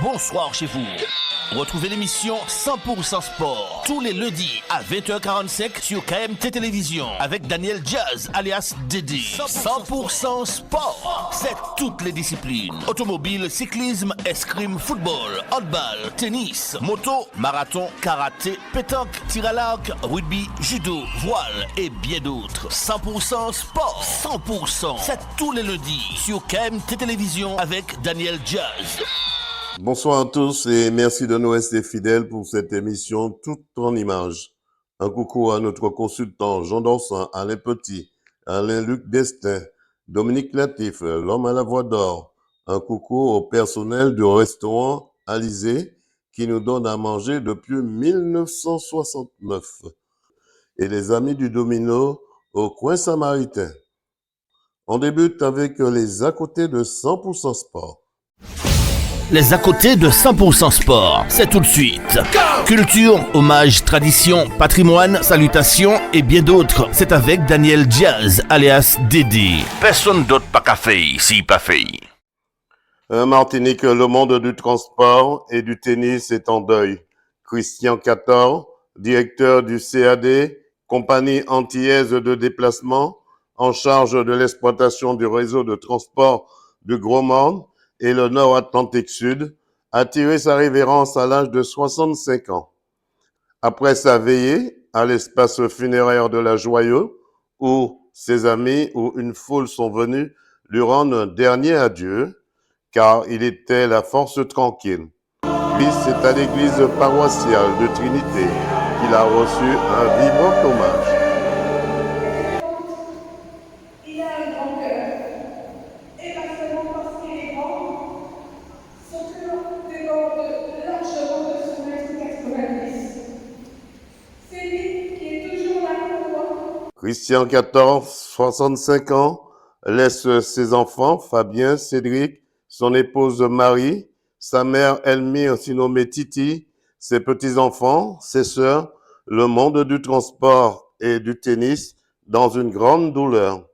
bonsoir chez vous. Retrouvez l'émission 100% Sport tous les lundis à 20h45 sur KMT Télévision avec Daniel Jazz alias Dédé. 100% Sport, c'est toutes les disciplines. Automobile, cyclisme, escrime, football, handball, tennis, moto, marathon, karaté, pétanque, tir à l'arc, rugby, judo, voile et bien d'autres. 100% Sport, 100%, c'est tous les lundis sur KMT Télévision avec Daniel Jazz. Bonsoir à tous et merci de nous rester fidèles pour cette émission toute en images. Un coucou à notre consultant Jean Dorsan, Alain Petit, Alain-Luc Destin, Dominique Latif, l'homme à la voix d'or. Un coucou au personnel du restaurant Alizé qui nous donne à manger depuis 1969. Et les amis du Domino au coin samaritain. On débute avec les à côté de 100% Sport. Les à côté de 100% Sport, c'est tout de suite. Culture, hommage, tradition, patrimoine, salutations et bien d'autres. C'est avec Daniel Jazz, alias Dédé. Personne d'autre pas qu'à faire, si pas fait. Martinique, le monde du transport et du tennis est en deuil. Christian Cator, directeur du CAD, compagnie antillaise de déplacement, en charge de l'exploitation du réseau de transport du Gros Monde, et le Nord-Atlantique Sud, a tiré sa révérence à l'âge de 65 ans. Après sa veillée à l'espace funéraire de la Joyeuse, où ses amis ou une foule sont venus lui rendre un dernier adieu, car il était la force tranquille. Puis c'est à l'église paroissiale de Trinité qu'il a reçu un vibrant hommage. Christian 14, 65 ans, laisse ses enfants, Fabien, Cédric, son épouse Marie, sa mère Elmire, surnommée Titi, ses petits-enfants, ses sœurs, le monde du transport et du tennis dans une grande douleur.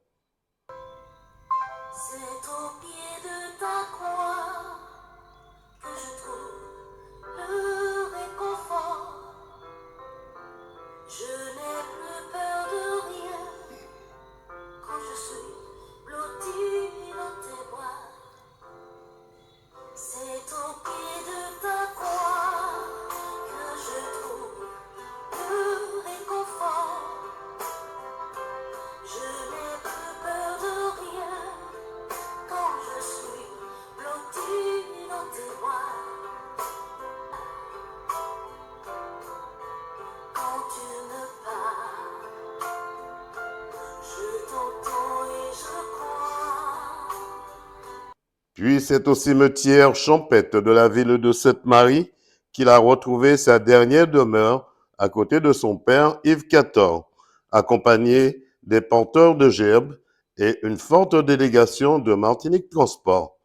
Puis c'est au cimetière champêtre de la ville de Sainte-Marie qu'il a retrouvé sa dernière demeure à côté de son père Yves Cator, accompagné des porteurs de gerbes et une forte délégation de Martinique Transport.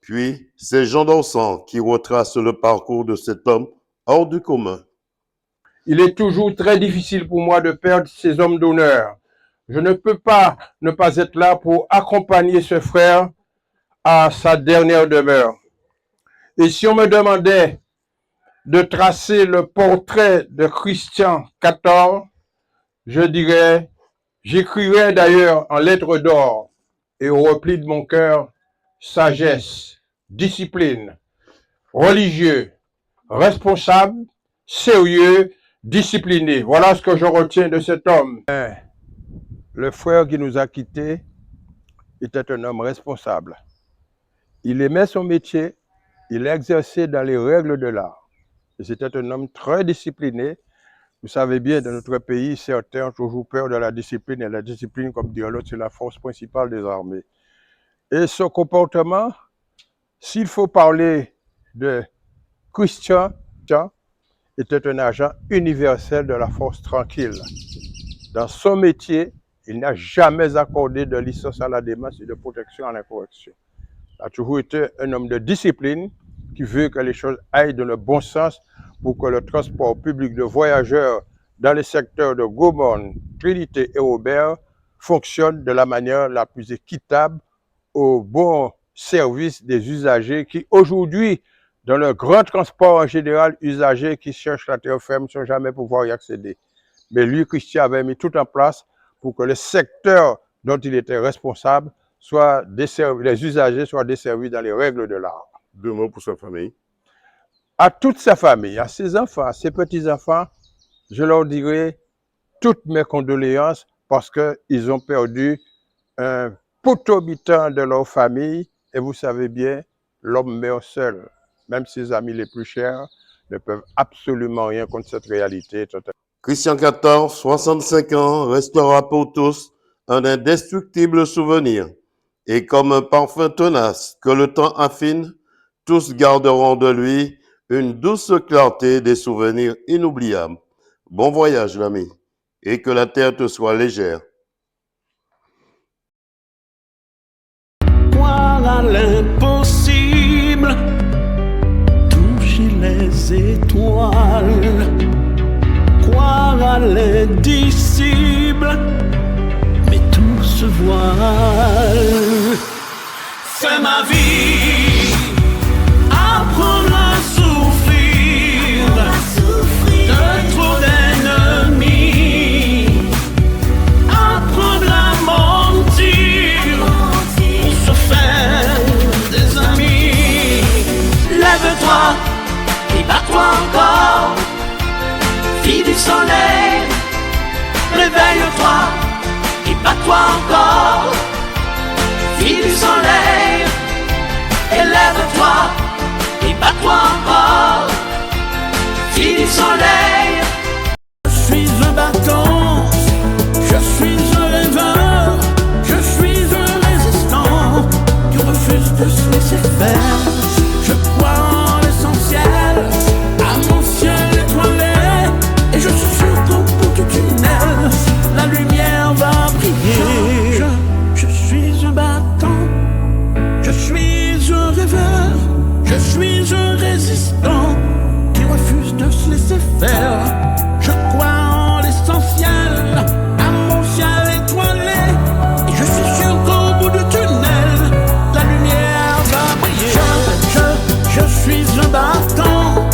Puis c'est Jean Dorsan qui retrace le parcours de cet homme hors du commun. Il est toujours très difficile pour moi de perdre ces hommes d'honneur. Je ne peux pas ne pas être là pour accompagner ce frère à sa dernière demeure. Et si on me demandait de tracer le portrait de Christian Cator, j'écrirais d'ailleurs en lettres d'or et au repli de mon cœur, sagesse, discipline, religieux, responsable, sérieux, discipliné. Voilà ce que je retiens de cet homme. Le frère qui nous a quittés était un homme responsable. Il aimait son métier, il exerçait dans les règles de l'art. Et c'était un homme très discipliné. Vous savez bien, dans notre pays, certains ont toujours peur de la discipline. Et la discipline, comme dit l'autre, c'est la force principale des armées. Et ce comportement, s'il faut parler de Christian, était un agent universel de la force tranquille. Dans son métier, il n'a jamais accordé de licence à la démence et de protection à l'incorrection. Il a toujours été un homme de discipline qui veut que les choses aillent dans le bon sens pour que le transport public de voyageurs dans les secteurs de Gaumont, Trinité et Aubert fonctionne de la manière la plus équitable au bon service des usagers qui aujourd'hui dans le grand transport en général, usagers qui cherchent la terre ferme ne sont jamais pouvoir y accéder. Mais lui, Christian, avait mis tout en place pour que le secteur dont il était responsable soit desservi, les usagers soient desservis dans les règles de l'art. 2 mots pour sa famille. À toute sa famille, à ses enfants, à ses petits-enfants, je leur dirai toutes mes condoléances parce qu'ils ont perdu un potomitan de leur famille. Et vous savez bien, l'homme meurt seul. Même ses amis les plus chers ne peuvent absolument rien contre cette réalité. Christian XIV, 65 ans, restera pour tous un indestructible souvenir. Et comme un parfum tenace que le temps affine, tous garderont de lui une douce clarté des souvenirs inoubliables. Bon voyage, l'ami, et que la terre te soit légère. Croire à l'impossible, toucher les étoiles, croire à l'indicible, mais tout se voile. C'est ma vie, apprendre à souffrir, de trop d'ennemis, apprendre à mentir pour se faire des amis. Lève-toi et bats-toi encore, fille du soleil. Réveille-toi et bats-toi encore, fille du soleil. Élève-toi et bats-toi encore, fille du soleil. Je suis un bâton, je suis un rêveur, je suis un résistant qui refuse de se laisser faire. Je crois en l'essentiel, à mon ciel étoilé, et je suis sûr qu'au bout du tunnel, la lumière va briller. Je suis un bâton, je suis un rêveur, je suis un résistant qui refuse de se laisser faire. Je crois en l'essentiel, à mon ciel étoilé, et je suis sûr qu'au bout du tunnel, la lumière va briller. Je suis un bâton,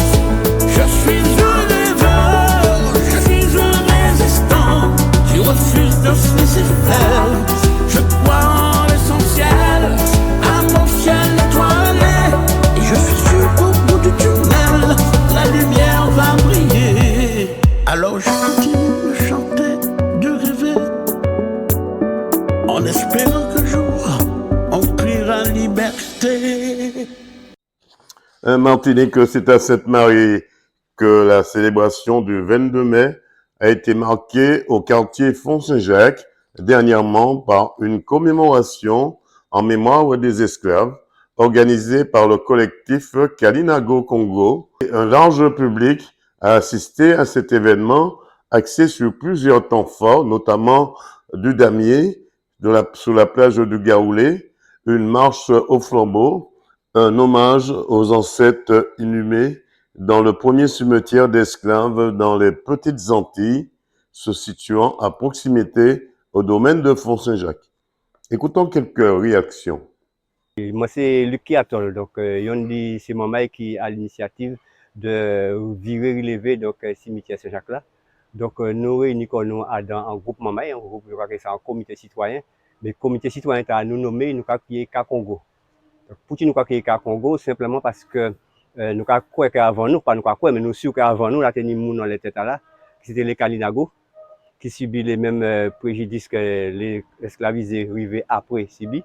je suis un rêveur, je suis un résistant qui refuse de se laisser faire. Je crois en l'essentiel, à mon ciel étoilé, et je suis sûr qu'au bout du tunnel, la lumière va briller. Alors je continue de chanter, de rêver, en espérant qu'un jour on criera liberté. Martinique, c'est à Sainte-Marie que la célébration du 22 mai a été marquée au quartier Font-Saint-Jacques dernièrement par une commémoration en mémoire des esclaves organisée par le collectif Kalinago Congo. Un large public a assisté à cet événement axé sur plusieurs temps forts, notamment du damier sur la plage du Gaoulé, une marche au flambeau, un hommage aux ancêtres inhumés dans le premier cimetière d'esclaves dans les Petites Antilles, se situant à proximité au domaine de Font-Saint-Jacques. Écoutons quelques réactions. Moi, c'est Luc Kiatol. Donc, c'est mon mari qui a l'initiative de virer relever donc cimetière Saint-Jacques là. Donc, nous réunissons nous dans un groupe maman, un groupe, je crois que c'est un comité citoyen. Mais le comité citoyen a nous nommé, nous avons créé K Congo. Donc, pour nous avons créé K Congo, simplement parce que nous avons quoi qu'avant nous, pas nous avons quoi, mais nous sûrs qu'avant nous, là, nous dans les têtes là, c'était les Kalinago, qui subit les mêmes préjudices que les esclavisés arrivés après subis.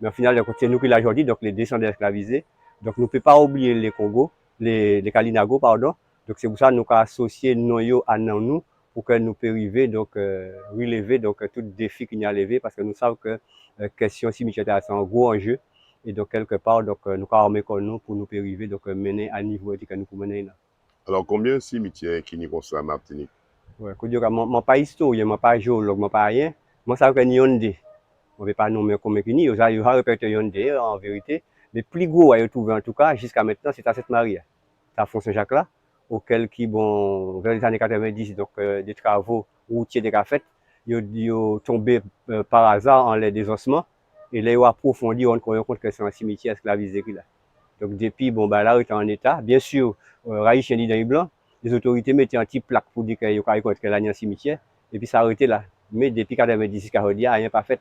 Mais au final, c'est nous qui l'avons dit, donc les descendants esclavisés. Donc, nous ne pouvons pas oublier les Congo, les Kalinago, pardon. Donc, c'est pour ça que nous avons associé nous à nous pour que nous puissions arriver, donc, relever donc, tout défi qu'il y a levé, parce que nous savons que la question cimetière, c'est un gros enjeu. Et donc, quelque part, donc, nous avons armé comme nous pour nous arriver, donc, mener à niveau que nous pouvons mener là. Alors, combien de cimetières qui n'y ça à Martinique? Ouais, je ne suis pas historien, je ne suis pas géologue, je ne suis pas rien. Moi, ça veut dire que nous on ne peut pas nommer comme il y a répertorié en vérité. Mais plus gros à trouver en tout cas, jusqu'à maintenant, c'est à Sainte-Marie. C'est à Font-Saint-Jacques là, auquel qui, bon, vers les années 90, donc des travaux routiers des fait, ils ont tombé par hasard en l'air des ossements. Et là, ils ont approfondi, on compte que c'est un cimetière esclavisé là. Donc depuis, bon, bah, là, on est en état. Bien sûr, Raïch dit dans les blancs, les autorités mettaient un petit plaque pour dire qu'il y a rencontré l'année en cimetière, et puis ça a arrêté là. Mais depuis 90 jusqu'à aujourd'hui, rien pas fait.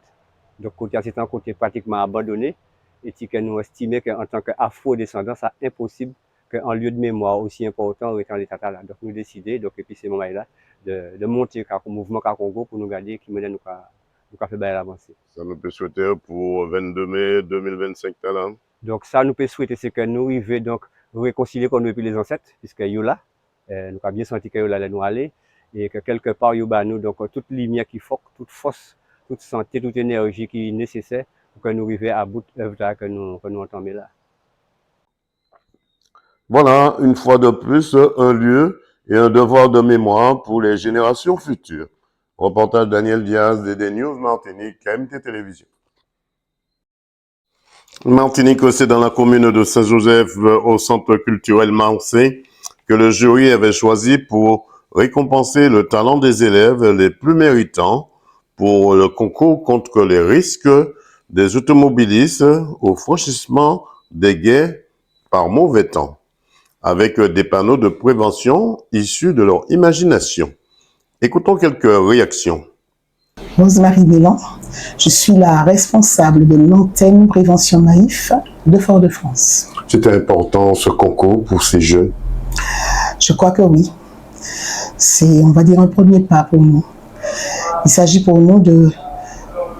Donc, côté c'est un côté pratiquement abandonné, et que nous estimons qu'en tant qu'afro-descendants, c'est impossible qu'un lieu de mémoire aussi important aurait en l'état là. Donc, nous décidons, donc, et puis ces moments-là, de monter le mouvement Congo pour nous garder qui mène nous faire l'avancée. Ça nous peut souhaiter pour 22 mai 2025 là. Donc, ça nous peut souhaiter, c'est que nous arrivions donc réconcilier comme depuis les ancêtres, puisque nous là, nous avons bien senti que nous allons nous aller, et que quelque part, nous donc toute lumière qui faut, toute force, toute santé, toute énergie qui est nécessaire pour que nous arrivions à bout de l'œuvre que nous entamons là. Voilà, une fois de plus, un lieu et un devoir de mémoire pour les générations futures. Reportage Daniel Diaz, DD News Martinique, KMT Télévision. Martinique, c'est dans la commune de Saint-Joseph, au centre culturel Marseille, que le jury avait choisi pour récompenser le talent des élèves les plus méritants pour le concours contre les risques des automobilistes au franchissement des guets par mauvais temps, avec des panneaux de prévention issus de leur imagination. Écoutons quelques réactions. Rose-Marie Mélan, je suis la responsable de l'antenne prévention naïf de Fort-de-France. C'était important ce concours pour ces jeunes? Je crois que oui. C'est, on va dire, un premier pas pour nous. Il s'agit pour nous de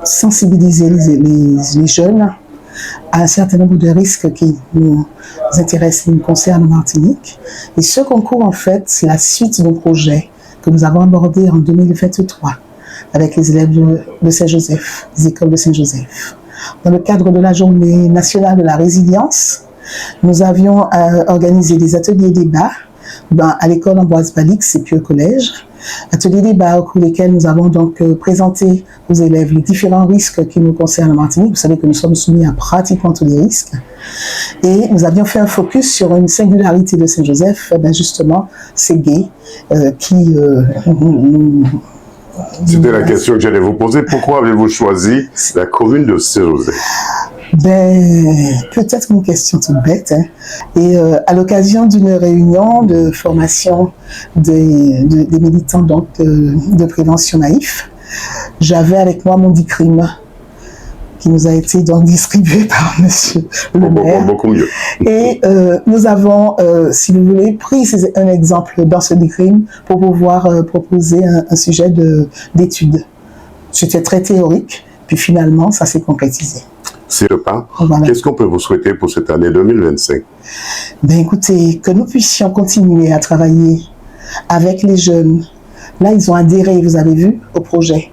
sensibiliser les jeunes à un certain nombre de risques qui nous intéressent et nous concernent en Martinique. Et ce concours, en fait, c'est la suite d'un projet que nous avons abordé en 2023 avec les élèves de Saint-Joseph, des écoles de Saint-Joseph. Dans le cadre de la Journée nationale de la résilience, nous avions organisé des ateliers débats à l'école Ambroise Palix et puis au collège. Ateliers débats au cours desquels nous avons donc présenté aux élèves les différents risques qui nous concernent en Martinique. Vous savez que nous sommes soumis à pratiquement tous les risques. Et nous avions fait un focus sur une singularité de Saint-Joseph, justement, ces gays qui C'était la question que j'allais vous poser. Pourquoi avez-vous choisi la commune de Saint-Joseph? Peut-être une question toute bête. Hein. Et à l'occasion d'une réunion de formation des militants donc, de prévention naïf, j'avais avec moi mon DICRIM qui nous a été donc distribué par monsieur le maire. Beaucoup mieux. Et nous avons, si vous voulez, pris un exemple dans ce DICRIM pour pouvoir proposer un sujet d'étude. C'était très théorique, puis finalement, ça s'est concrétisé. C'est le pas. Voilà. Qu'est-ce qu'on peut vous souhaiter pour cette année 2025? Écoutez, que nous puissions continuer à travailler avec les jeunes. Là, ils ont adhéré, vous avez vu, au projet.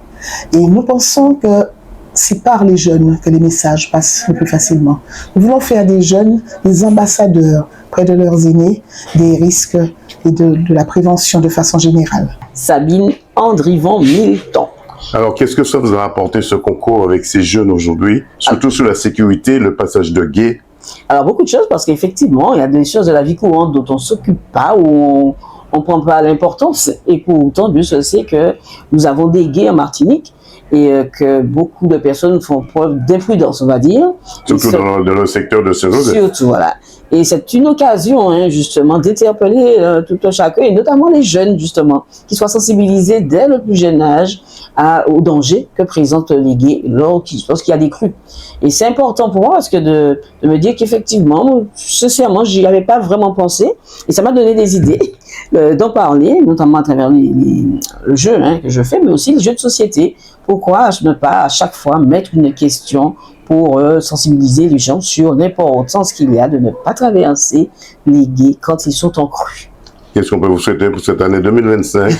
Et nous pensons que c'est par les jeunes que les messages passent le plus facilement. Nous voulons faire des jeunes des ambassadeurs près de leurs aînés, des risques et de la prévention de façon générale. Sabine Andrivon-Milton. Alors, qu'est-ce que ça vous a apporté ce concours avec ces jeunes aujourd'hui, surtout sur la sécurité, le passage de guet? Alors, beaucoup de choses, parce qu'effectivement, il y a des choses de la vie courante dont on ne s'occupe pas, ou on ne prend pas l'importance. Et pourtant, Dieu se sait que nous avons des guets en Martinique et que beaucoup de personnes font preuve d'imprudence, on va dire. Surtout dans le secteur de Saint-Joseph. Surtout, voilà. Et c'est une occasion, hein, justement, d'interpeller tout un chacun, et notamment les jeunes, justement, qui soient sensibilisés dès le plus jeune âge au danger que présentent les gays lorsqu'il y a des crues. Et c'est important pour moi parce que de me dire qu'effectivement, sincèrement, j'y avais pas vraiment pensé, et ça m'a donné des idées d'en parler, notamment à travers le jeu que je fais, mais aussi les jeux de société. Pourquoi ne pas à chaque fois mettre une question pour sensibiliser les gens sur l'importance qu'il y a de ne pas traverser les gays quand ils sont en crue. Qu'est-ce qu'on peut vous souhaiter pour cette année 2025?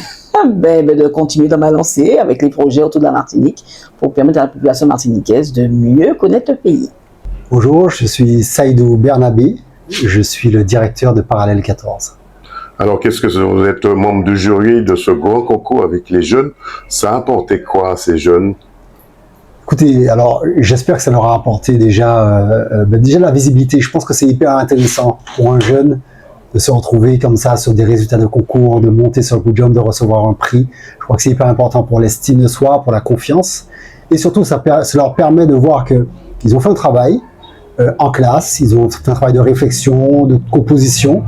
De continuer dans ma lancée avec les projets autour de la Martinique pour permettre à la population martiniquaise de mieux connaître le pays. Bonjour, je suis Saïdou Bernabé, je suis le directeur de Parallèle 14. Alors, qu'est-ce que vous êtes membre du jury de ce grand concours avec les jeunes? Ça a apporté quoi à ces jeunes? Écoutez, alors j'espère que ça leur a apporté déjà la visibilité. Je pense que c'est hyper intéressant pour un jeune de se retrouver comme ça sur des résultats de concours, de monter sur le podium, de recevoir un prix. Je crois que c'est hyper important pour l'estime de soi, pour la confiance. Et surtout, ça leur permet de voir qu'ils ont fait un travail, en classe, ils ont fait un travail de réflexion, de composition,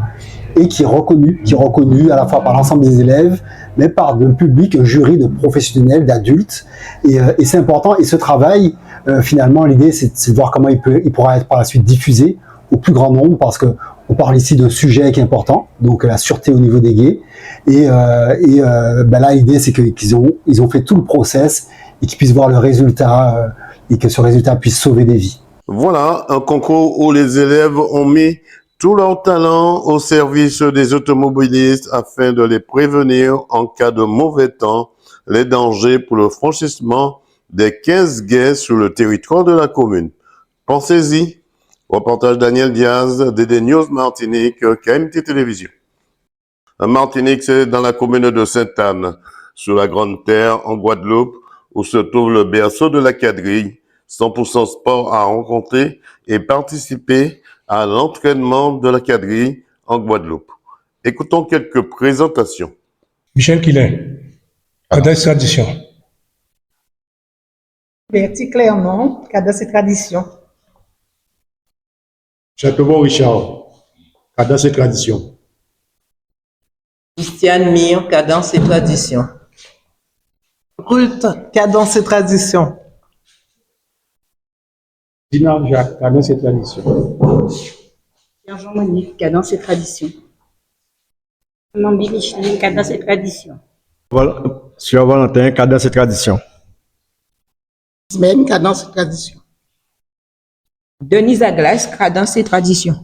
et qui est reconnu à la fois par l'ensemble des élèves, mais par un public, un jury de professionnels, d'adultes. Et c'est important. Et ce travail, finalement, l'idée, c'est de voir comment il pourra être par la suite diffusé au plus grand nombre, parce que on parle ici d'un sujet qui est important, donc la sûreté au niveau des gays. Ben là, l'idée, c'est qu'ils ont fait tout le process et qu'ils puissent voir le résultat et que ce résultat puisse sauver des vies. Voilà un concours où les élèves ont mis tout leur talent au service des automobilistes afin de les prévenir en cas de mauvais temps, les dangers pour le franchissement des 15 gays sur le territoire de la commune. Pensez-y. Reportage Daniel Diaz, DD News Martinique, KMT Télévision. Martinique, c'est dans la commune de Sainte-Anne, sur la Grande Terre, en Guadeloupe, où se trouve le berceau de la quadrille. 100% Sport a rencontré et participé à l'entraînement de la quadrille en Guadeloupe. Écoutons quelques présentations. Michel Quilin, Cadence et Tradition. Bertie Clermont, Cadence et Tradition. Châteaubourg Richard, Cadence et Tradition. Christiane Mire, Cadence et Tradition. Ruth, Cadence et Tradition. Dina Jacques, Cadence et Tradition. Jean Monique, Cadence et Tradition. Mambi Micheline, Cadence et Tradition. Sur Valentin, Cadence et Tradition. Ismaël, Cadence et Tradition. Denise Aglace, Cadence et Tradition.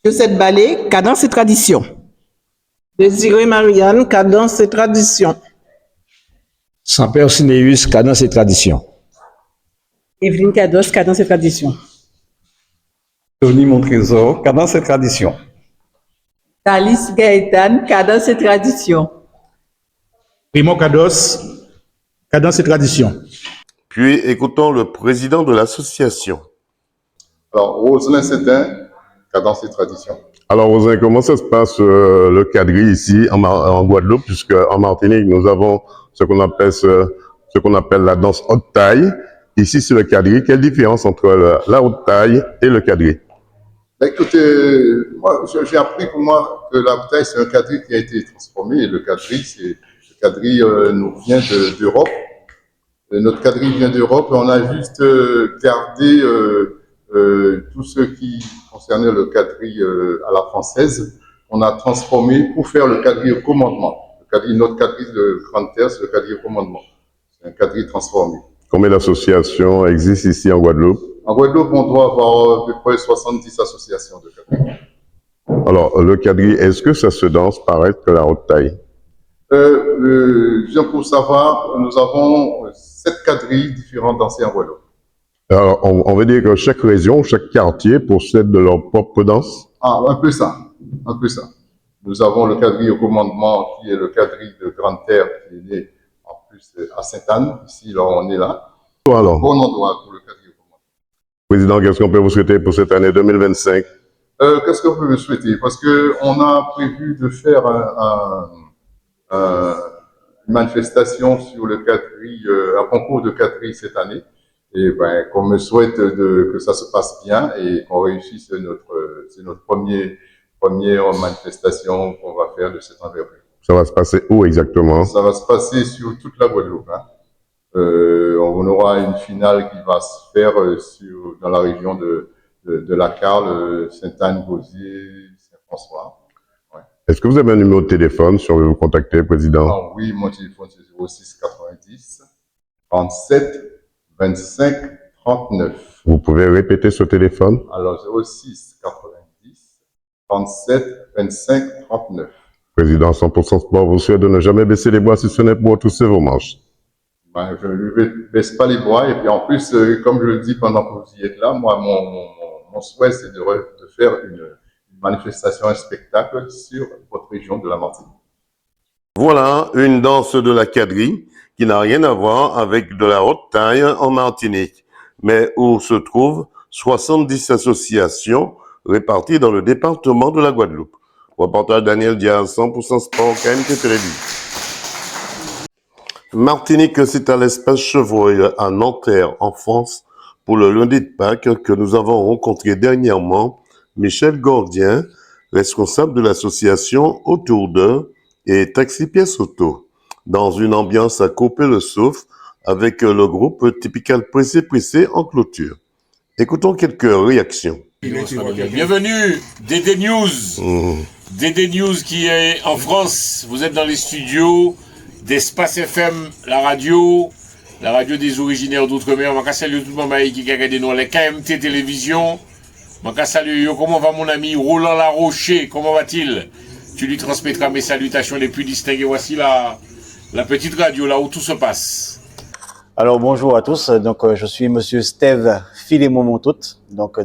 Josette Ballet, Cadence et Tradition. Désiré Marianne, Cadence et Tradition. Saint-Père Cinéus, Cadence et Tradition. Evelyne Cados, Cadence et Tradition. Tony Montrésor, Cadence et Tradition. Thalys Gaëtan, Cadence et Tradition. Raymond Cados, Cadence et Tradition. Puis écoutons le président de l'association. Alors, Roselin Sétain, Cadence et Tradition. Alors, Rosin, comment ça se passe le quadrille ici en Guadeloupe, puisque en Martinique, nous avons ce qu'on appelle la danse haute taille. Ici, c'est le quadrille. Quelle différence entre la haute taille et le quadrille? Écoutez, moi, j'ai appris pour moi que la haute taille, c'est un quadrille qui a été transformé. Et le quadrille nous vient d'Europe. Notre quadrille vient d'Europe. On a juste gardé tout ce qui concernait le quadrille à la française. On a transformé pour faire le quadrille au commandement. Notre quadrille de Grande Terre, c'est le quadrille au commandement. C'est un quadrille transformé. Combien d'associations existent ici en Guadeloupe? En Guadeloupe, on doit avoir à peu près 70 associations de quadrille. Alors, le quadrille, est-ce que ça se danse pareil que la haute taille? Bien pour savoir, nous avons 7 quadrilles différentes dansées en Guadeloupe. Alors, on veut dire que chaque région, chaque quartier possède de leur propre danse? Ah, un peu ça. Nous avons le quadrille au commandement, qui est le quadrille de Grande Terre, qui est né en plus à Sainte-Anne. Ici, là, on est là. Alors, Bon endroit pour le quadrille au commandement. Président, qu'est-ce qu'on peut vous souhaiter pour cette année 2025? Qu'est-ce qu'on peut me souhaiter? Parce qu'on a prévu de faire une manifestation sur le quadrille, un concours de quadrille cette année. Et ben, qu'on me souhaite que ça se passe bien et qu'on réussisse notre première manifestation qu'on va faire de cette envergure. Ça va se passer où exactement? Ça va se passer sur toute la Guadeloupe. On aura une finale qui va se faire dans la région de la Carle, Sainte-Anne, Gosier, Saint-François. Ouais. Est-ce que vous avez un numéro de téléphone si on veut vous contacter, Président? Ah, oui, mon téléphone c'est 06 90 37 25 39. Vous pouvez répéter ce téléphone? Alors 06 90 37 25 39. Président 100% Sport vous souhaite de ne jamais baisser les bras si ce n'est pour retrousser vos manches. Ben, je ne baisse pas les bras et puis en plus, comme je le dis pendant que vous y êtes là, moi mon souhait c'est de faire une manifestation, un spectacle sur votre région de la Martinique. Voilà une danse de la quadrille qui n'a rien à voir avec de la haute taille en Martinique, mais où se trouvent 70 associations réparties dans le département de la Guadeloupe. Reportage Daniel Diaz, 100% Sport, KMT Télévision. Martinique, c'est à l'espace Chevreuil, à Nanterre, en France, pour le lundi de Pâques que nous avons rencontré dernièrement Michel Gordien, responsable de l'association Autour d'eux et Taxi Pièce Auto, dans une ambiance à couper le souffle avec le groupe Typical Pressé en clôture. Écoutons quelques réactions. Bienvenue, DD News. DD News qui est en France. Vous êtes dans les studios d'Espace FM, la radio des originaires d'outre-mer. Je salue tout le monde qui a regardé nous les KMT Télévision. Je salue, comment va mon ami Roland Larocher, comment va-t-il? Tu lui transmettras mes salutations les plus distinguées. Voici la petite radio là où tout se passe. Alors bonjour à tous, donc je suis monsieur Steve Philémon-Montout, donc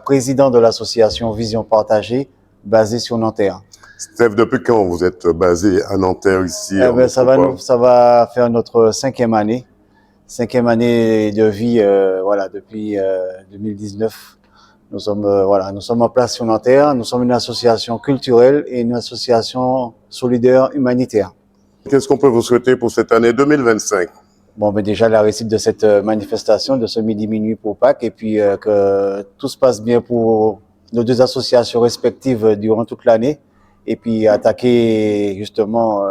président de l'association Vision Partagée basée sur Nanterre. Steve, depuis quand vous êtes basé à Nanterre ici? Ça va faire notre cinquième année de vie, depuis 2019. Nous sommes en place sur Nanterre. Nous sommes une association culturelle et une association solidaire humanitaire. Qu'est-ce qu'on peut vous souhaiter pour cette année 2025? Bon, déjà la réussite de cette manifestation, de ce midi-minuit pour Pâques, et puis que tout se passe bien pour nos deux associations respectives durant toute l'année, et puis attaquer justement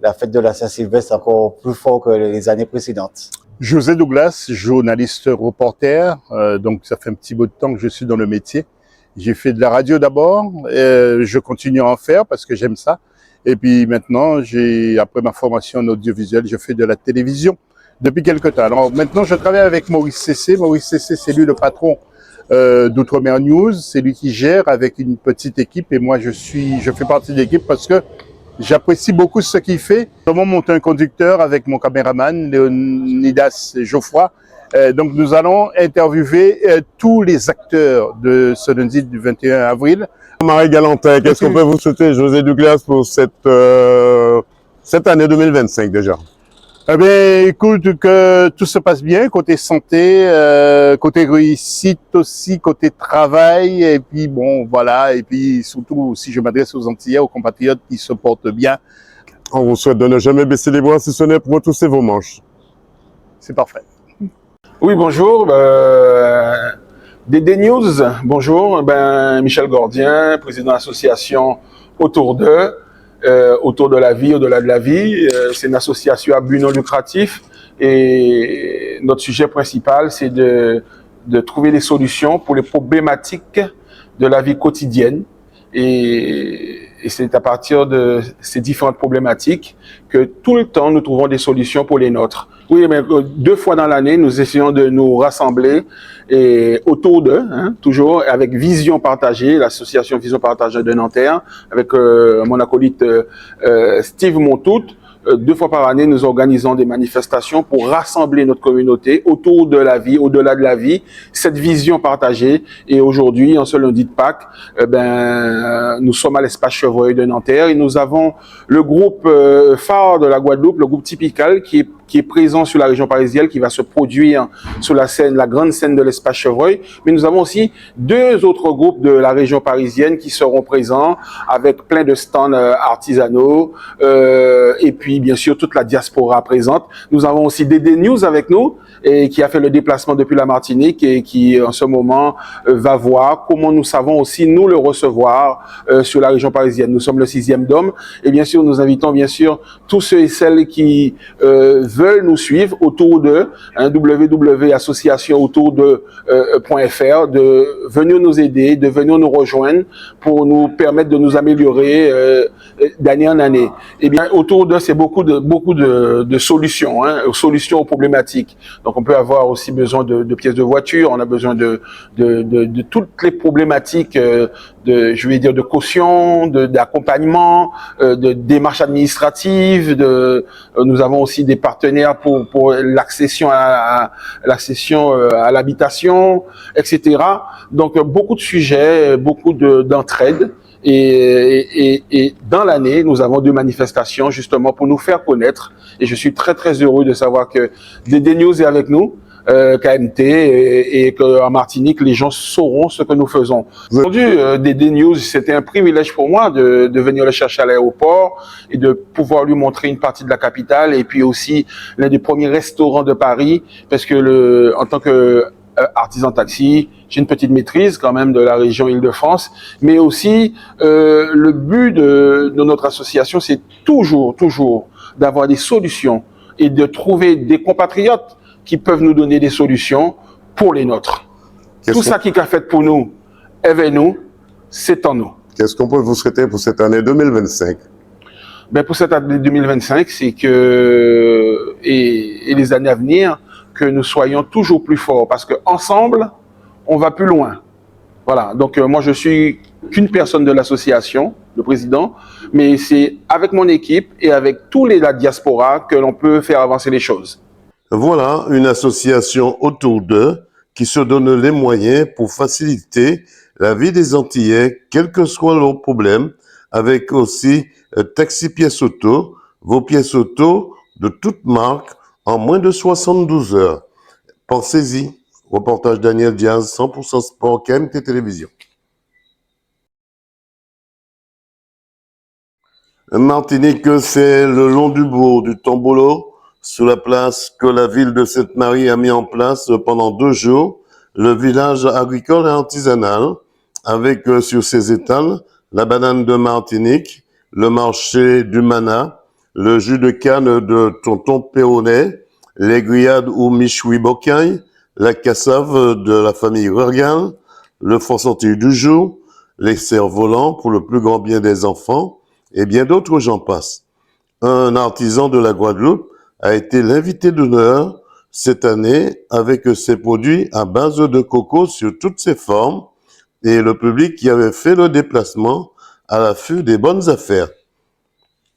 la fête de la Saint-Sylvestre encore plus fort que les années précédentes. José Douglas, journaliste reporter, donc ça fait un petit bout de temps que je suis dans le métier. J'ai fait de la radio d'abord, je continue à en faire parce que j'aime ça. Et puis maintenant, après ma formation en audiovisuel, je fais de la télévision depuis quelque temps. Alors maintenant, je travaille avec Maurice Cessé. Maurice Cessé, c'est lui le patron d'Outre-mer News. C'est lui qui gère avec une petite équipe et moi, je fais partie de l'équipe parce que j'apprécie beaucoup ce qu'il fait. Nous avons monté un conducteur avec mon caméraman, Léonidas Geoffroy. Donc nous allons interviewer tous les acteurs de ce lundi du 21 avril. Marie Galantin, qu'est-ce qu'on peut vous souhaiter, José Douglas, pour cette année 2025 déjà? Eh bien, écoute, que tout se passe bien, côté santé, côté réussite aussi, côté travail, et puis bon, voilà, et puis surtout, si je m'adresse aux Antillais, aux compatriotes qui se portent bien. On vous souhaite de ne jamais baisser les bras, si ce n'est pour retrousser vos manches. C'est parfait. Oui, bonjour. DD News, bonjour. Michel Gordien, président de l'association Autour d'eux. Autour de la vie, au-delà de la vie. C'est une association à but non lucratif et notre sujet principal, c'est de trouver des solutions pour les problématiques de la vie quotidienne. Et c'est à partir de ces différentes problématiques que tout le temps nous trouvons des solutions pour les nôtres. Oui, mais 2 fois dans l'année, nous essayons de nous rassembler et autour d'eux, toujours avec Vision Partagée, l'association Vision Partagée de Nanterre, avec mon acolyte Steve Montout. 2 fois par année, nous organisons des manifestations pour rassembler notre communauté autour de la vie, au-delà de la vie, cette vision partagée. Et aujourd'hui, en ce lundi de Pâques, nous sommes à l'espace Chevreuil de Nanterre et nous avons le groupe phare de la Guadeloupe, le groupe Typical, qui est présent sur la région parisienne, qui va se produire sur la scène, la grande scène de l'espace Chevreuil. Mais nous avons aussi 2 autres groupes de la région parisienne qui seront présents avec plein de stands artisanaux et puis bien sûr toute la diaspora présente. Nous avons aussi DD News avec nous et qui a fait le déplacement depuis la Martinique et qui en ce moment va voir comment nous savons aussi nous le recevoir sur la région parisienne. Nous sommes le 6e Dôme et bien sûr nous invitons bien sûr tous ceux et celles qui veulent nous suivre autour de www.associationautourde.fr de venir nous aider, de venir nous rejoindre pour nous permettre de nous améliorer d'année en année. Et bien autour de c'est beaucoup de solutions, solutions aux problématiques. Donc on peut avoir aussi besoin de pièces de voiture, on a besoin de toutes les problématiques de caution, d'accompagnement, de démarches administratives, nous avons aussi des partenaires pour l'accession à l'habitation, etc. Donc beaucoup de sujets, beaucoup d'entraide. Et dans l'année, nous avons 2 manifestations justement pour nous faire connaître. Et je suis très très heureux de savoir que DD News est avec nous, KMT, et qu'en Martinique, les gens sauront ce que nous faisons. Aujourd'hui, DD News, c'était un privilège pour moi de venir le chercher à l'aéroport et de pouvoir lui montrer une partie de la capitale et puis aussi l'un des premiers restaurants de Paris, parce que en tant que artisan taxi, j'ai une petite maîtrise quand même de la région Île-de-France, mais aussi le but de notre association, c'est toujours d'avoir des solutions et de trouver des compatriotes qui peuvent nous donner des solutions pour les nôtres. Tout ça qui est fait pour nous, avec nous, c'est en nous. Qu'est-ce qu'on peut vous souhaiter pour cette année 2025? Ben pour cette année 2025, c'est que, et les années à venir, que nous soyons toujours plus forts, parce qu'ensemble, on va plus loin. Voilà, donc moi je suis qu'une personne de l'association, le président, mais c'est avec mon équipe et avec tous la diaspora que l'on peut faire avancer les choses. Voilà une association autour d'eux qui se donne les moyens pour faciliter la vie des Antillais, quel que soit leur problème, avec aussi Taxi Pièces Auto, vos pièces auto de toute marque en moins de 72 heures. Pensez-y. Reportage Daniel Diaz, 100% Sport, KMT Télévision. Martinique, c'est le long du bourg du Tombolo, sur la place que la ville de Sainte-Marie a mis en place pendant 2 jours, le village agricole et artisanal, avec sur ses étals la banane de Martinique, le marché du Mana, le jus de canne de Tonton Perronnet, les grillades ou michoui bocaille, la cassave de la famille Rurgal, le fond-sentier du jour, les cerfs-volants pour le plus grand bien des enfants, et bien d'autres j'en passe. Un artisan de la Guadeloupe a été l'invité d'honneur cette année avec ses produits à base de coco sur toutes ses formes et le public qui avait fait le déplacement à l'affût des bonnes affaires.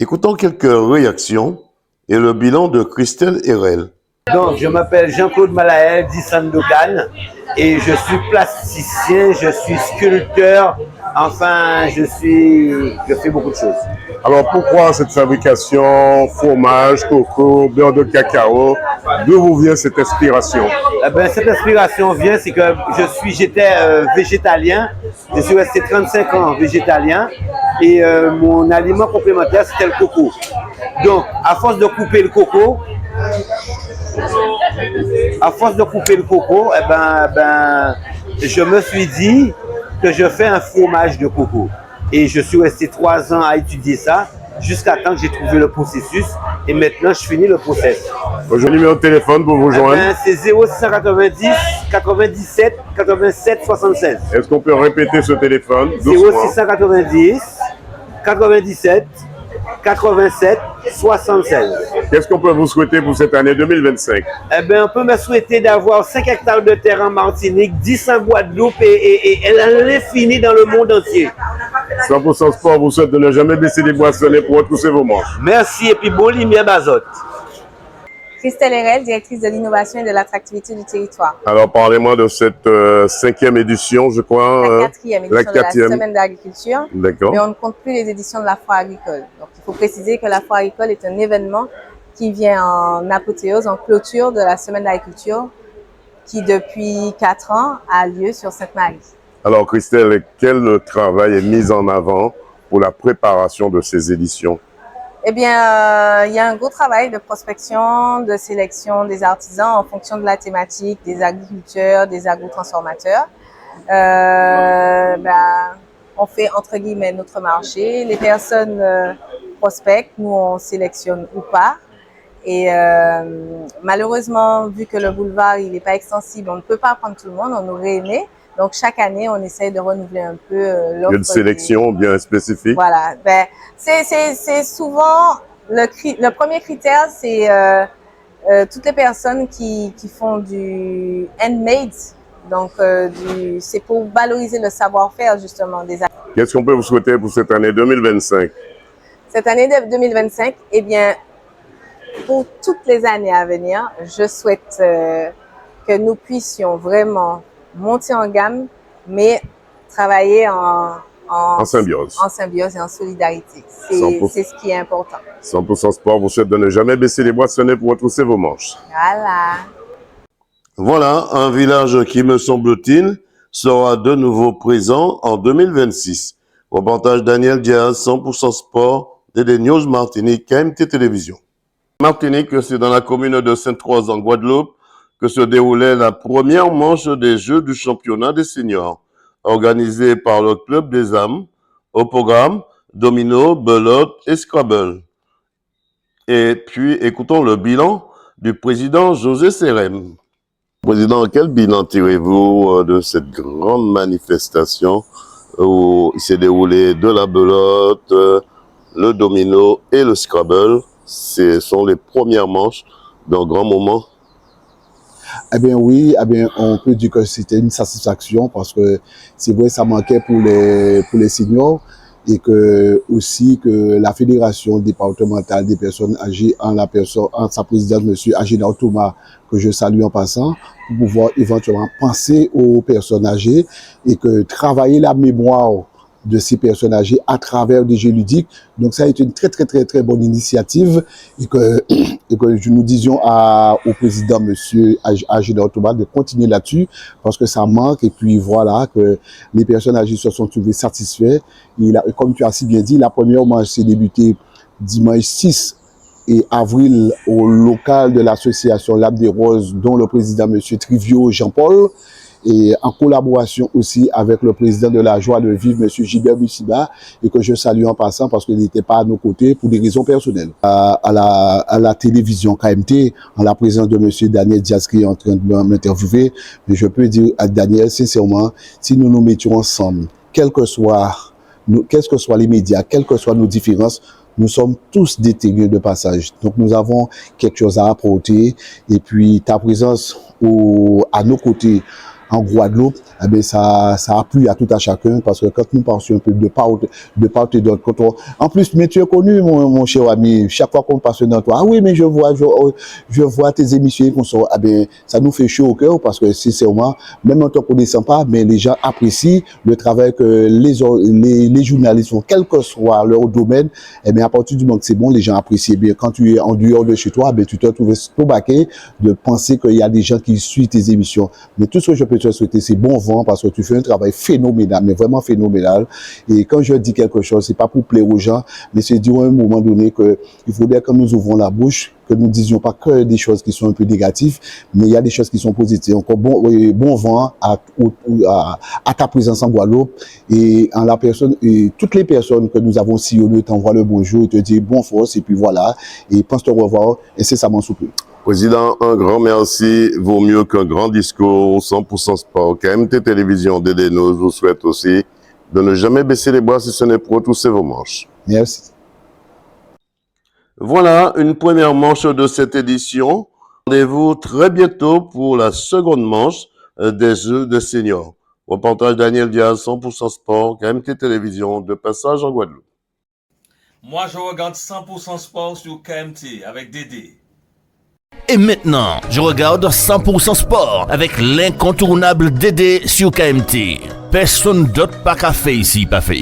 Écoutons quelques réactions et le bilan de Christelle Herel. Donc, je m'appelle Jean-Claude Malaël, dit Sandokan, et je suis plasticien, je suis sculpteur, enfin, je fais beaucoup de choses. Alors pourquoi cette fabrication, fromage, coco, beurre de cacao, d'où vous vient cette inspiration? Cette inspiration vient, c'est que j'étais végétalien, je suis resté 35 ans végétalien, et mon aliment complémentaire c'était le coco. Donc, à force de couper le coco, je me suis dit que je fais un fromage de coco. Et je suis resté 3 ans à étudier ça, jusqu'à temps que j'ai trouvé le processus. Et maintenant, je finis le process. Votre numéro de téléphone pour vous joindre? C'est 0690 97 87 76. Est-ce qu'on peut répéter ce téléphone? 0690 97 87 76. Qu'est-ce qu'on peut vous souhaiter pour cette année 2025? On peut me souhaiter d'avoir 5 hectares de terre en Martinique, 10 en Guadeloupe et l'infini dans le monde entier. 100% Sport vous souhaite de ne jamais baisser les boissonnets pour retrousser vos manches. Merci et puis bon lumière Bazot. Christelle Herel, directrice de l'innovation et de l'attractivité du territoire. Alors parlez-moi de cette 5e édition, je crois. La 4e édition de la Semaine d'agriculture. D'accord. Mais on ne compte plus les éditions de la foire agricole. Donc il faut préciser que la foire agricole est un événement qui vient en apothéose, en clôture de la Semaine d'agriculture, qui depuis 4 ans a lieu sur Sainte-Marie. Alors Christelle, quel travail est mis en avant pour la préparation de ces éditions? Eh bien, il y a un gros travail de prospection, de sélection des artisans en fonction de la thématique, des agriculteurs, des agrotransformateurs. On fait entre guillemets notre marché. Les personnes prospectent, nous on sélectionne ou pas. Et malheureusement, vu que le boulevard il n'est pas extensible, on ne peut pas prendre tout le monde, on aurait aimé. Donc chaque année, on essaye de renouveler un peu l'offre. Une sélection bien spécifique. Voilà. C'est souvent le premier critère, c'est toutes les personnes qui font du handmade. Donc c'est pour valoriser le savoir-faire justement des artistes. Qu'est-ce qu'on peut vous souhaiter pour cette année 2025? Cette année 2025, eh bien, pour toutes les années à venir, je souhaite que nous puissions vraiment monter en gamme, mais travailler en symbiose. En symbiose et en solidarité. C'est ce qui est important. 100% Sport vous souhaite de ne jamais baisser les boissonnets pour retrousser vos manches. Voilà. Voilà un village qui, me semble-t-il, sera de nouveau présent en 2026. Reportage Daniel Diaz, 100% Sport, DD News Martinique, KMT Télévision. Martinique, c'est dans la commune de Sainte-Rose en Guadeloupe. que se déroulait la première manche des Jeux du championnat des seniors, organisée par le Club des âmes, au programme domino, belote et scrabble. Et puis, écoutons le bilan du président José Serem. Président, quel bilan tirez-vous de cette grande manifestation où il s'est déroulé de la belote, le domino et le scrabble? Ce sont les premières manches d'un grand moment. Eh bien oui, on peut dire que c'était une satisfaction parce que c'est vrai ça manquait pour les seniors et que aussi que la fédération départementale des personnes âgées en sa présidente monsieur Agina Thomas, que je salue en passant, pour pouvoir éventuellement penser aux personnes âgées et que travailler la mémoire de ces personnes âgées à travers des jeux ludiques. Donc ça a été une très bonne initiative et que nous disions au président monsieur Agina Thomas de continuer là-dessus parce que ça manque et puis voilà que les personnes âgées se sont trouvées satisfaites. Et comme tu as si bien dit, la première manche s'est débutée dimanche 6 et avril au local de l'association L'Âme des Roses dont le président monsieur Trivio Jean-Paul et en collaboration aussi avec le président de la Joie de Vivre, M. Gilbert Bussiba, et que je salue en passant parce qu'il n'était pas à nos côtés pour des raisons personnelles. À la télévision KMT, en la présence de M. Daniel Diaz qui est en train de m'interviewer, mais je peux dire à Daniel, sincèrement, si nous nous mettions ensemble, quels que soient les médias, quelles que soient nos différences, nous sommes tous des témoins de passage. Donc nous avons quelque chose à apporter et puis ta présence à nos côtés en Guadeloupe, eh bien ça a plu à tout à chacun parce que quand nous passions un peu de part et d'autre, en plus, mais tu es connu, mon cher ami, chaque fois qu'on passe dans toi, ah oui, mais je vois tes émissions, eh bien, ça nous fait chaud au cœur parce que sincèrement, même en ne te connaissant pas, mais les gens apprécient le travail que les journalistes font, quel que soit leur domaine, eh bien, à partir du moment que c'est bon, les gens apprécient bien. Quand tu es en dehors de chez toi, eh bien, tu te trouves stomaqué de penser qu'il y a des gens qui suivent tes émissions. Mais tout ce que je peux te souhaiter, c'est bon vent parce que tu fais un travail phénoménal, mais vraiment phénoménal. Et quand je dis quelque chose, c'est pas pour plaire aux gens, mais c'est dire à un moment donné que il faudrait que nous ouvrons la bouche, que nous disions pas que des choses qui sont un peu négatives, mais il y a des choses qui sont positives. Encore bon vent à ta présence en Guadeloupe et en la personne, et toutes les personnes que nous avons sillonnées t'envoient le bonjour et te disent bon force et puis voilà, et pense te revoir incessamment sous peu. Président, un grand merci. Vaut mieux qu'un grand discours, 100% sport. KMT Télévision, Dédé News vous souhaite aussi de ne jamais baisser les bras si ce n'est pour retrousser vos manches. Merci. Voilà une première manche de cette édition. Rendez-vous très bientôt pour la seconde manche des Jeux de seniors. Reportage Daniel Diaz, 100% sport, KMT Télévision, de passage en Guadeloupe. Moi, je regarde 100% sport sur KMT avec Dédé. Et maintenant, je regarde 100% sport avec l'incontournable Dédé sur KMT. Personne d'autre pas qu'à faire ici, pas fait.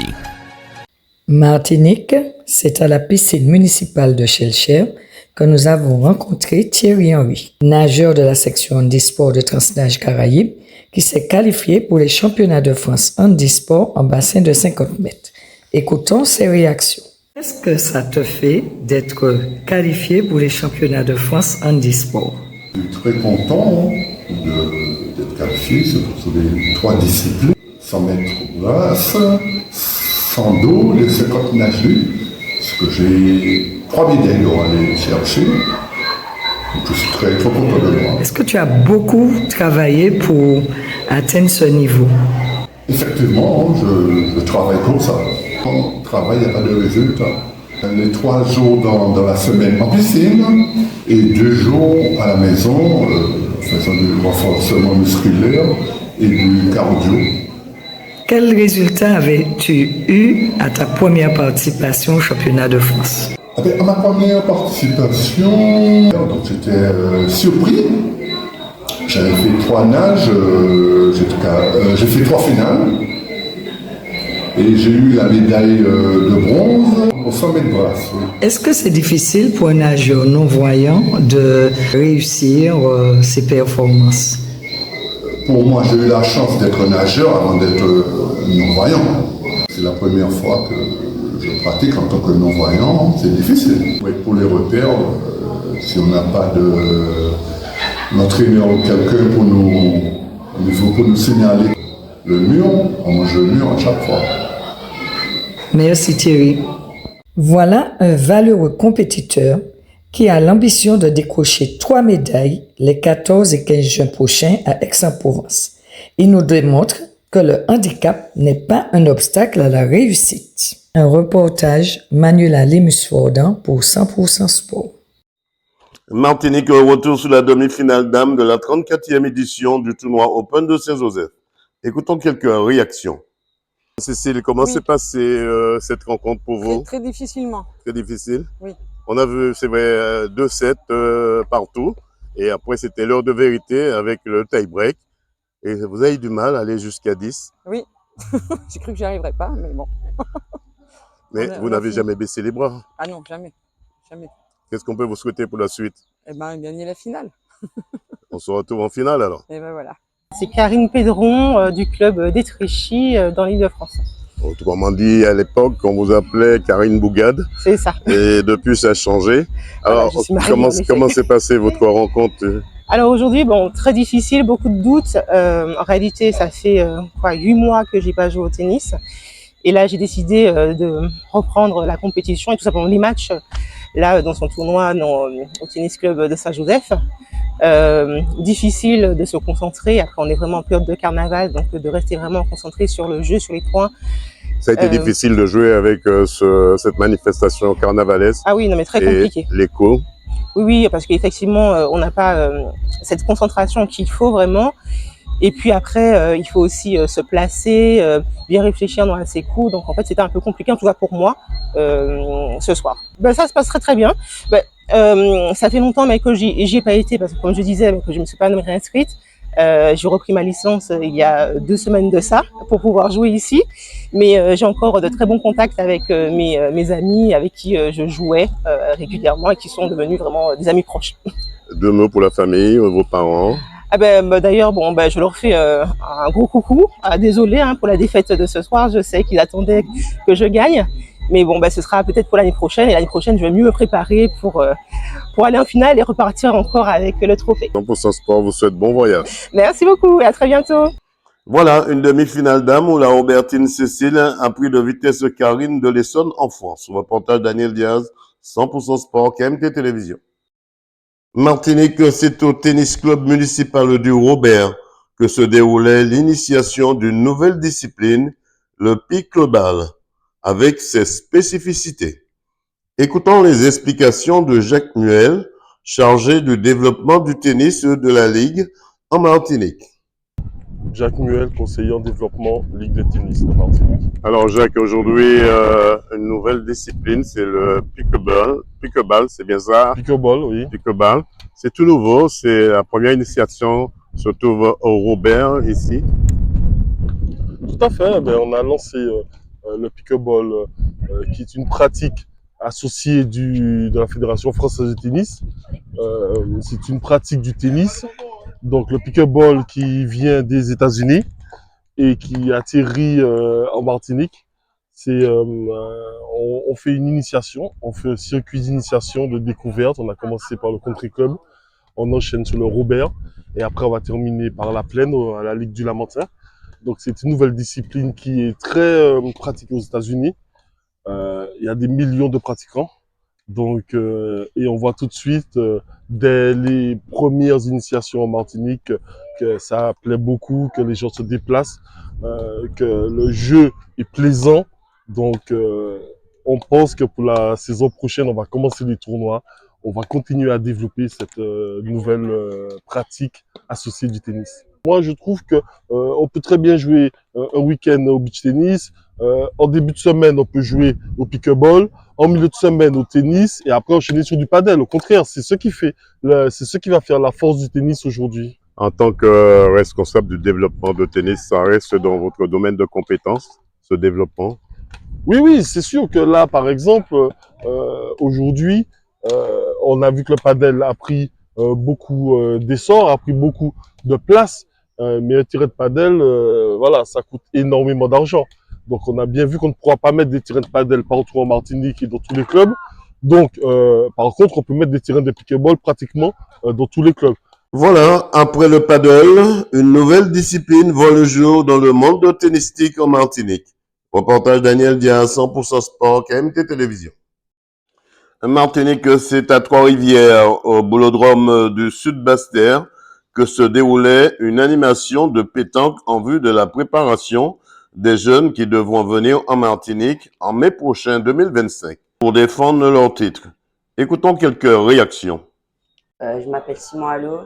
Martinique, c'est à la piscine municipale de Chelcher que nous avons rencontré Thierry Henry, nageur de la section handisport de Transnage Caraïbes, qui s'est qualifié pour les championnats de France handisport en bassin de 50 mètres. Écoutons ses réactions. Qu'est-ce que ça te fait d'être qualifié pour les championnats de France handisport? Je suis très content d'être qualifié sur les 3 disciplines, 100 mètres brasse, 100 dos, les 50 nageurs, parce que j'ai 3 médailles à aller chercher. Donc je suis très content de moi. Est-ce que tu as beaucoup travaillé pour atteindre ce niveau? Effectivement, je travaille comme ça. Quand on travaille, il n'y a pas de résultat. Les 3 jours dans la semaine en piscine et 2 jours à la maison, faisant du renforcement musculaire et du cardio. Quel résultat avais-tu eu à ta première participation au championnat de France? À ma première participation, j'étais surpris. J'avais fait 3 nages, j'ai fait 3 finales. Et j'ai eu la médaille de bronze au 100 mètres brasse. Oui. Est-ce que c'est difficile pour un nageur non-voyant de réussir ses performances? Pour moi, j'ai eu la chance d'être nageur avant d'être non-voyant. C'est la première fois que je pratique en tant que non-voyant, c'est difficile. Oui, pour les repères, si on n'a pas l'entraîneur ou quelqu'un pour nous signaler le mur, on mange le mur à chaque fois. Merci Thierry. Voilà un valeureux compétiteur qui a l'ambition de décrocher 3 médailles les 14 et 15 juin prochains à Aix-en-Provence. Il nous démontre que le handicap n'est pas un obstacle à la réussite. Un reportage Manuela Lemus-Fordan pour 100% Sport. Martinique retour sur la demi-finale dames de la 34e édition du tournoi Open de Saint-Joseph. Écoutons quelques réactions. Cécile, comment s'est passée cette rencontre pour vous? Très difficilement. Très difficile? Oui. On a vu, c'est vrai, 2-7 partout. Et après, c'était l'heure de vérité avec le tie-break. Et vous avez eu du mal à aller jusqu'à 10. Oui. J'ai cru que j'y arriverais pas, mais bon. Mais vous n'avez jamais baissé les bras? Ah non, jamais. Jamais. Qu'est-ce qu'on peut vous souhaiter pour la suite? Eh bien, gagner la finale. On se retrouve en finale alors. Et ben voilà. C'est Karine Pédron du club d'Étréchy dans l'Île-de-France. Autrement dit, à l'époque, on vous appelait Karine Bougade. C'est ça. Et depuis, ça a changé. Alors, comment s'est passée votre rencontre? Alors aujourd'hui, bon, très difficile, beaucoup de doutes. En réalité, ça fait 8 mois que j'ai pas joué au tennis. Et là, j'ai décidé de reprendre la compétition et tout simplement les matchs là dans son tournoi au tennis club de Saint-Joseph. Difficile de se concentrer. Après, on est vraiment en période de carnaval, donc de rester vraiment concentré sur le jeu, sur les points. Ça a été difficile de jouer avec cette manifestation carnavalesque. Ah oui, non mais très compliqué. L'écho. Oui, parce qu'effectivement, on n'a pas cette concentration qu'il faut vraiment. Et puis après, il faut aussi se placer, bien réfléchir dans ses coups. Donc en fait, c'était un peu compliqué, en tout cas pour moi, ce soir. Ben, ça se passe très très bien. Ben, ça fait longtemps mais que j'y ai pas été, parce que comme je disais, que je me suis pas réinscrite. J'ai repris ma licence il y a 2 semaines de ça pour pouvoir jouer ici. Mais j'ai encore de très bons contacts avec mes amis avec qui je jouais régulièrement et qui sont devenus vraiment des amis proches. 2 mots pour la famille, vos parents. Ah d'ailleurs, je leur fais un gros coucou. Désolé pour la défaite de ce soir. Je sais qu'ils attendaient que je gagne. Mais bon, ce sera peut-être pour l'année prochaine. Et l'année prochaine, je vais mieux me préparer pour aller en finale et repartir encore avec le trophée. 100% Sport vous souhaite bon voyage. Merci beaucoup et à très bientôt. Voilà, une demi-finale dame où la Robertine Cécile a pris de vitesse Karine de l'Essonne en France. Reportage Daniel Diaz, 100% Sport, KMT Télévision. Martinique, c'est au tennis club municipal du Robert que se déroulait l'initiation d'une nouvelle discipline, le pickleball, avec ses spécificités. Écoutons les explications de Jacques Muel, chargé du développement du tennis de la Ligue en Martinique. Jacques Muel, conseiller en développement Ligue de tennis de Martinique. Alors Jacques, aujourd'hui, une nouvelle discipline, c'est le pickleball. Pickleball, c'est bien ça? Pickleball, oui. Pickleball. C'est tout nouveau, c'est la première initiation, se trouve au Robert, ici. Tout à fait, on a lancé le pickleball, qui est une pratique associée de la Fédération française de tennis. C'est une pratique du tennis. Donc le pickleball qui vient des États-Unis et qui atterrit en Martinique. On fait une initiation, on fait un circuit d'initiation, de découverte. On a commencé par le country club, on enchaîne sur le Robert et après on va terminer par la plaine à la Ligue du Lamentin. Donc c'est une nouvelle discipline qui est très pratiquée aux États-Unis. Il y a des millions de pratiquants. Donc, et on voit tout de suite, dès les premières initiations en Martinique, que ça plaît beaucoup, que les gens se déplacent, que le jeu est plaisant. Donc, on pense que pour la saison prochaine, on va commencer les tournois. On va continuer à développer cette nouvelle pratique associée du tennis. Moi, je trouve que on peut très bien jouer un week-end au beach tennis. En début de semaine, on peut jouer au pickleball. En milieu de semaine, au tennis. Et après, enchaîner sur du padel. Au contraire, c'est ce qui va faire la force du tennis aujourd'hui. En tant que responsable du développement de tennis, ça reste dans votre domaine de compétences, ce développement? Oui, c'est sûr que là, par exemple, aujourd'hui, on a vu que le padel a pris beaucoup d'essor, a pris beaucoup de place. Mais un terrain de padel, voilà, ça coûte énormément d'argent. Donc, on a bien vu qu'on ne pourra pas mettre des terrains de padel partout en Martinique et dans tous les clubs. Donc, par contre, on peut mettre des terrains de pickleball pratiquement dans tous les clubs. Voilà, après le paddle, une nouvelle discipline voit le jour dans le monde tennistique en Martinique. Reportage Daniel Diaz, 100% Sport, KMT Télévision. Martinique, c'est à Trois-Rivières, au boulodrome du Sud-Bastère, que se déroulait une animation de pétanque en vue de la préparation des jeunes qui devront venir en Martinique en mai prochain 2025 pour défendre leur titre. Écoutons quelques réactions. Je m'appelle Simon Allo,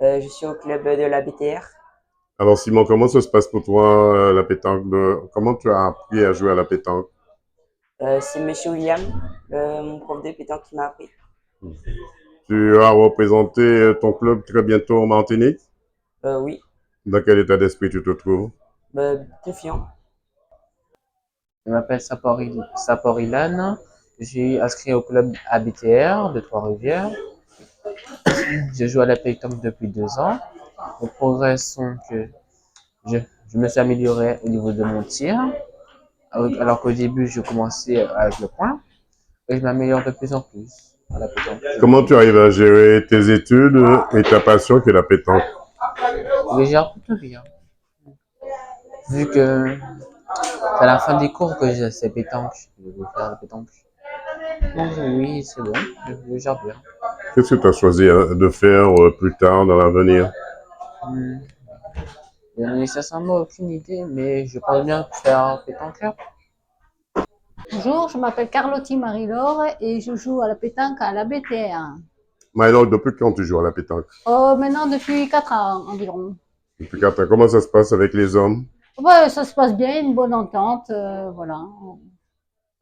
je suis au club de la BTR. Alors Simon, comment ça se passe pour toi la pétanque Comment tu as appris à jouer à la pétanque? C'est Monsieur William, mon prof de pétanque qui m'a appris. Tu as représenté ton club très bientôt en Martinique? Oui. Dans quel état d'esprit tu te trouves? Confiant. Je m'appelle Sapor Ilan, je suis inscrit au club ABTR de Trois-Rivières. Je joue à la pétanque depuis 2 ans. Les progrès sont que je me suis amélioré au niveau de mon tir, alors qu'au début je commençais avec le point, et je m'améliore de plus en plus à la pétanque. Comment tu arrives à gérer tes études et ta passion qui est la pétanque? Je gère plutôt bien. Vu que c'est à la fin des cours que j'ai ces pétanques, je vais faire la pétanque. Donc oui, c'est bon, je gère bien. Qu'est-ce que tu as choisi de faire plus tard dans l'avenir? Je n'ai sincèrement aucune idée, mais je pense bien faire pétanque. Bonjour, je m'appelle Carlotti Marie-Laure et je joue à la pétanque à la BTR. Maëlon, depuis quand tu joues à la pétanque? Maintenant, depuis 4 ans environ. Depuis 4 ans. Comment ça se passe avec les hommes? Ouais, ça se passe bien, une bonne entente, voilà.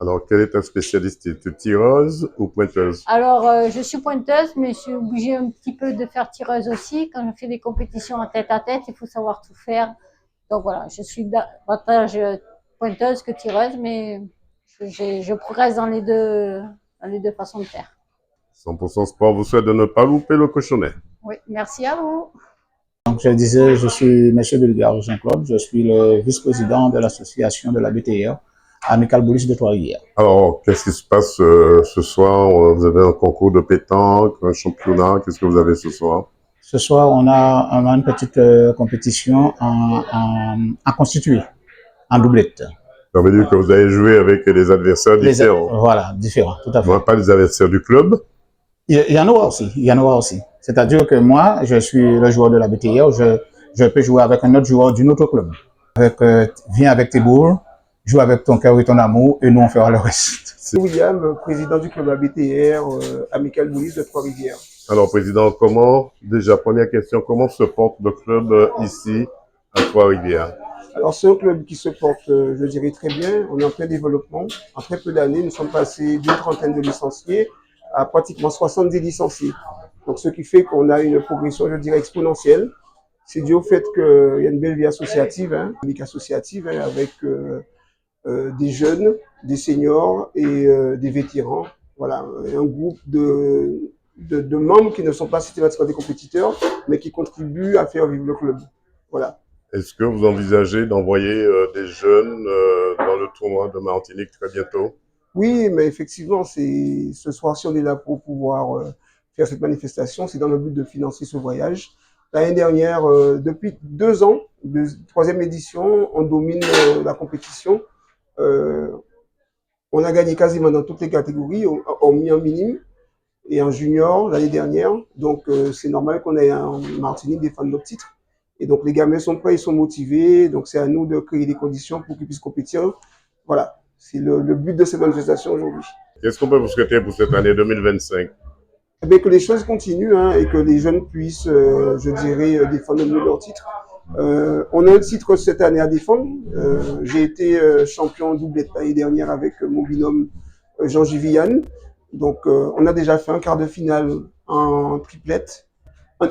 Alors, quelle est ta spécialité? Tu es tireuse ou pointeuse? Alors, je suis pointeuse, mais je suis obligée un petit peu de faire tireuse aussi. Quand je fais des compétitions en tête à tête, il faut savoir tout faire. Donc voilà, je suis davantage pointeuse que tireuse, mais je progresse dans les deux façons de faire. 100% Sport vous souhaite de ne pas louper le cochonnet. Oui, merci à vous. Donc, je disais, je suis M. Bellegarde Jean-Claude, je suis le vice-président de l'association de la BTR, Amical Boulis de Trois-Rivières. Alors, qu'est-ce qui se passe ce soir? Vous avez un concours de pétanque, un championnat, qu'est-ce que vous avez ce soir? Ce soir, on a une petite compétition à constituer, en doublette. Ça veut dire que vous avez joué avec des adversaires différents. Voilà, différents, tout à fait. Pas les adversaires du club? Il y en aura aussi, C'est-à-dire que moi, je suis le joueur de la BTR, je peux jouer avec un autre joueur d'un autre club. Viens avec tes boules, joue avec ton cœur et ton amour, et nous on fera le reste. C'est William, président du club ABTR, Amical Boulis de Trois-Rivières. Alors, président, déjà, première question, comment se porte le club ici à Trois-Rivières? Alors, c'est un club qui se porte, je dirais, très bien. On est en plein développement. En très peu d'années, nous sommes passés d'une trentaine de licenciés à pratiquement 70 licenciés. Donc, ce qui fait qu'on a une progression, je dirais, exponentielle. C'est dû au fait qu'il y a une belle vie associative, une dynamique associative, avec des jeunes, des seniors et des vétérans. Voilà, un groupe de membres qui ne sont pas systématiquement des compétiteurs, mais qui contribuent à faire vivre le club. Voilà. Est-ce que vous envisagez d'envoyer des jeunes dans le tournoi de Martinique très bientôt? Oui, mais effectivement, ce soir, si on est là pour pouvoir faire cette manifestation, c'est dans le but de financer ce voyage. L'année dernière, depuis 2 ans, 3e édition, on domine la compétition. On a gagné quasiment dans toutes les catégories, hormis en minime et en junior l'année dernière. Donc, c'est normal qu'on ait en Martinique défendre notre titre. Et donc, les gamins sont prêts, ils sont motivés. Donc, c'est à nous de créer des conditions pour qu'ils puissent compétir. Voilà, c'est le but de cette manifestation aujourd'hui. Qu'est-ce qu'on peut vous souhaiter pour cette année 2025? Eh bien, que les choses continuent et que les jeunes puissent, je dirais, défendre mieux leur titre. On a un titre cette année à défendre. J'ai été champion doublette l'année dernière avec mon binôme Jean-J. Vianne. Donc, on a déjà fait un quart de finale en triplette,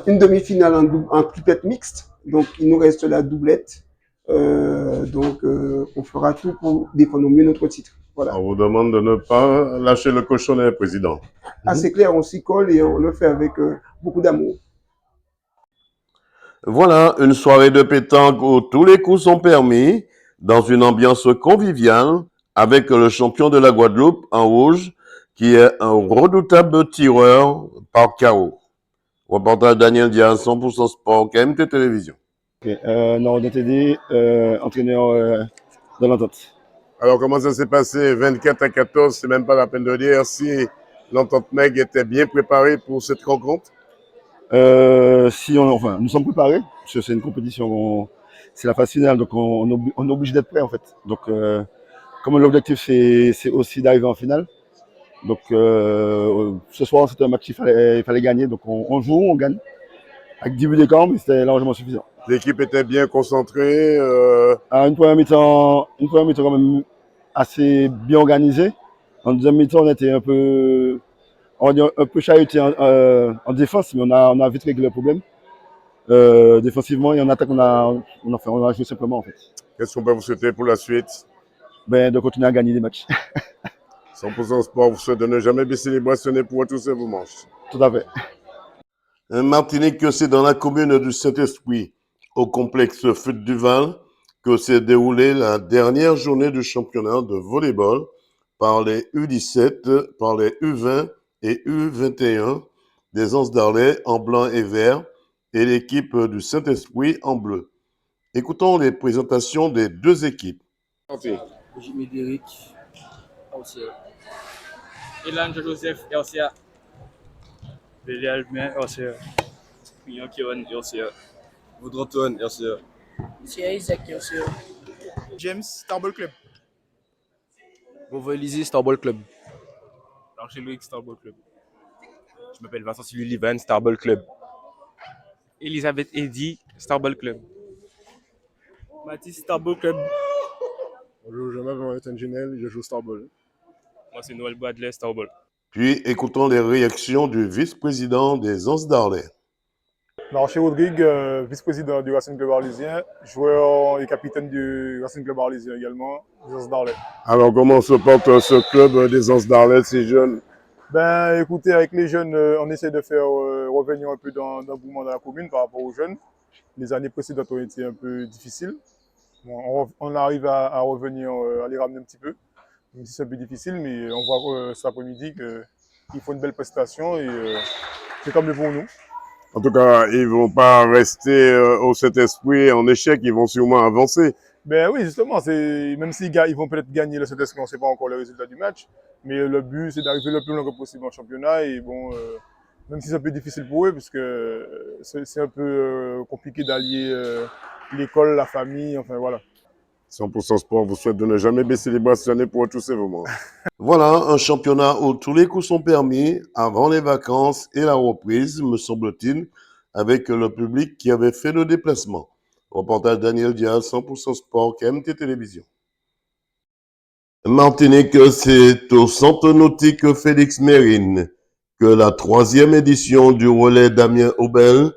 une demi-finale en triplette mixte. Donc, il nous reste la doublette. On fera tout pour défendre mieux notre titre. Voilà. On vous demande de ne pas lâcher le cochonnet, président. Ah, c'est clair, on s'y colle et on le fait avec beaucoup d'amour. Voilà, une soirée de pétanque où tous les coups sont permis, dans une ambiance conviviale, avec le champion de la Guadeloupe en rouge, qui est un redoutable tireur par KO. Reportage Daniel Diaz, 100% sport, KMT Télévision. Non, DTD, entraîneur de l'entente. Alors, comment ça s'est passé? 24-14, c'est même pas la peine de dire si l'entente Meg était bien préparée pour cette rencontre. Nous sommes préparés, parce que c'est une compétition, c'est la phase finale, donc on est obligé d'être prêt en fait. Donc, comme l'objectif c'est aussi d'arriver en finale, donc ce soir c'était un match qu'il fallait gagner, donc on joue, on gagne, avec 10 buts d'écart, mais c'était largement suffisant. L'équipe était bien concentrée. Une première mi-temps quand même assez bien organisée. En deuxième mi-temps, on était un peu chahuté en défense, mais on a vite réglé le problème. Défensivement et en attaque, on a joué simplement en fait. Qu'est-ce qu'on peut vous souhaiter pour la suite? De continuer à gagner des matchs. 100% sport vous souhaite de ne jamais baisser les bras pour retrousser vos manches. Tout à fait. Martinique, c'est dans la commune du Saint-Esprit, au complexe Fut du Val, que s'est déroulée la dernière journée du championnat de volleyball par les U17, par les U20 et U21 des Anses d'Arlet en blanc et vert et l'équipe du Saint-Esprit en bleu. Écoutons les présentations des deux équipes. Jimmy Derrick, RCA. Elan Joseph, RCA. Béli Alvin, RCA. Mignon Kiron, RCA. Vaudre-Antoine, RCA. Monsieur Isaac, RCA. James, Starball Club. Beauvoir Élysée, Starball Club. Angélique, Starball Club. Je m'appelle Vincent Sylvie Livan, Starball Club. Elisabeth Eddy, Starball Club. Mathis, Starball Club. Bonjour, je m'appelle Ethan Genel, je joue Starball. Moi, c'est Noël Badley, Starball. Puis écoutons les réactions du vice-président des Anses d'Arlet. Marché Rodrigue, vice-président du Racing Club Arlésien, joueur et capitaine du Racing Club Arlésien également, des Anses d'Arlet. Alors, comment se porte ce club des Anses d'Arlet, ces jeunes? Écoutez, avec les jeunes, on essaie de faire revenir un peu d'engouement dans la commune par rapport aux jeunes. Les années précédentes ont été un peu difficiles. Bon, on arrive à revenir, à les ramener un petit peu. Même si c'est un peu difficile, mais on voit cet après-midi qu'ils font une belle prestation et c'est tant mieux pour nous. En tout cas, ils ne vont pas rester au Saint-Esprit en échec, ils vont sûrement avancer. Oui, justement, même s'ils vont peut-être gagner le Saint-Esprit, on ne sait pas encore le résultat du match, mais le but c'est d'arriver le plus loin possible en championnat et bon, même si c'est un peu difficile pour eux, parce que c'est un peu compliqué d'allier l'école, la famille, enfin voilà. 100% sport vous souhaite de ne jamais baisser les bras cette année pour retrousser vos manches. Voilà, un championnat où tous les coups sont permis avant les vacances et la reprise, me semble-t-il, avec le public qui avait fait le déplacement. Reportage Daniel Diaz, 100% sport, KMT Télévision. Martinique, c'est au Centre nautique Félix Mérine que la 3e édition du relais Damien Aubel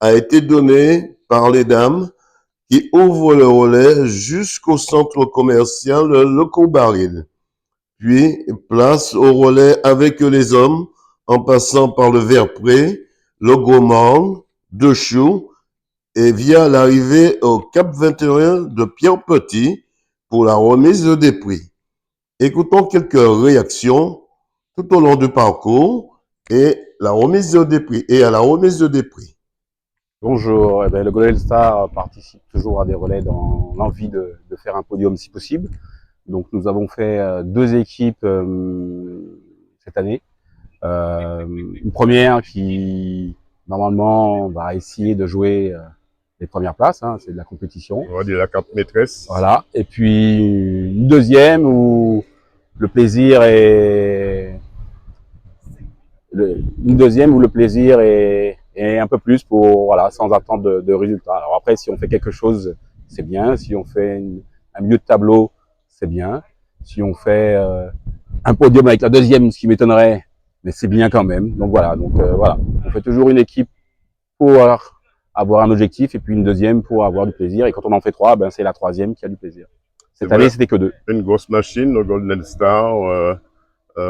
a été donnée par les dames qui ouvre le relais jusqu'au centre commercial Le Courbaril. Puis, place au relais avec les hommes, en passant par le Verpré, le Gros-Marne, Deschaux, et via l'arrivée au Cap 21 de Pierre Petit pour la remise des prix. Écoutons quelques réactions tout au long du parcours et la remise des prix et à la remise des prix. Bonjour, le Golden Star participe toujours à des relais dans l'envie de faire un podium si possible. Donc nous avons fait 2 équipes cette année. Une première qui normalement va essayer de jouer les premières places, hein, c'est de la compétition. On va dire la carte maîtresse. Voilà, et puis une deuxième où le plaisir est un peu plus pour, voilà, sans attendre de résultats. Alors après, si on fait quelque chose, c'est bien. Si on fait un milieu de tableau, c'est bien. Si on fait un podium avec la deuxième, ce qui m'étonnerait, mais c'est bien quand même. Donc voilà, on fait toujours une équipe pour avoir un objectif et puis une deuxième pour avoir du plaisir. Et quand on en fait 3, c'est la 3e qui a du plaisir. Cette année, c'était que 2. Une grosse machine, le Golden Star.